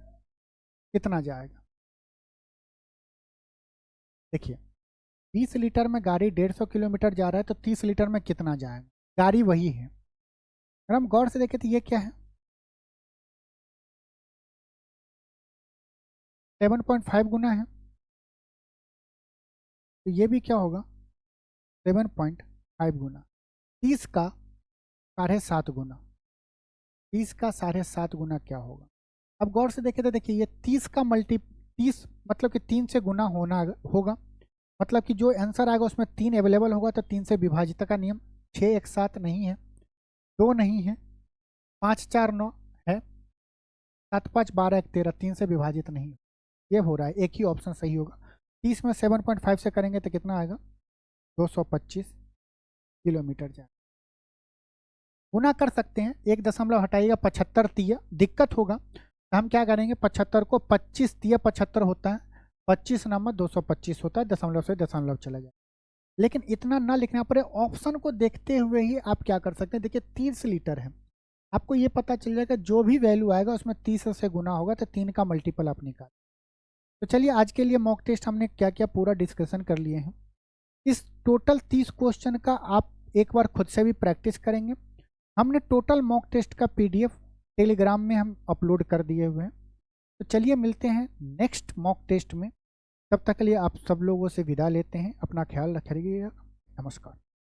कितना जाएगा। देखिए 20 लीटर में गाड़ी 150 किलोमीटर जा रहा है तो 30 लीटर में कितना जाएगा, गाड़ी वही है। अगर हम गौर से देखें तो ये क्या है, 7.5 गुना है, तो ये भी क्या होगा 7.5 गुना। 30 का 7.5 गुना, 30 का 7.5 गुना क्या होगा। अब गौर से देखें तो देखिए ये 30 का 30 मतलब कि 3 से गुना होना होगा, मतलब कि जो आंसर आएगा उसमें 3 अवेलेबल होगा तो 3 से विभाजित का नियम। 6 एक साथ नहीं है, 2 नहीं है, 5 4 9 है, 7 5 12 1 13, 3 से विभाजित नहीं, ये हो रहा है। एक ही ऑप्शन सही होगा। 30 में 7.5 से करेंगे तो कितना आएगा, 225 किलोमीटर जाए। गुना कर सकते हैं, 1 दशमलव हटाइएगा, 75 तिया दिक्कत होगा तो हम क्या करेंगे, 75 को 25 तिया 75 होता है, 25 नंबर 225 होता है, दशमलव से दशमलव चला जाए। लेकिन इतना ना लिखना पड़े, ऑप्शन को देखते हुए ही आप क्या कर सकते हैं। देखिए 30 लीटर है, आपको ये पता चल जाएगा जो भी वैल्यू आएगा उसमें 30 से गुना होगा तो 3 का मल्टीपल आप निकाल। तो चलिए आज के लिए मॉक टेस्ट हमने क्या क्या पूरा डिस्कशन कर लिए हैं। इस टोटल 30 क्वेश्चन का आप एक बार खुद से भी प्रैक्टिस करेंगे। हमने टोटल मॉक टेस्ट का PDF टेलीग्राम में हम अपलोड कर दिए हुए हैं। तो चलिए मिलते हैं नेक्स्ट मॉक टेस्ट में, तब तक के लिए आप सब लोगों से विदा लेते हैं। अपना ख्याल रखिएगा, नमस्कार।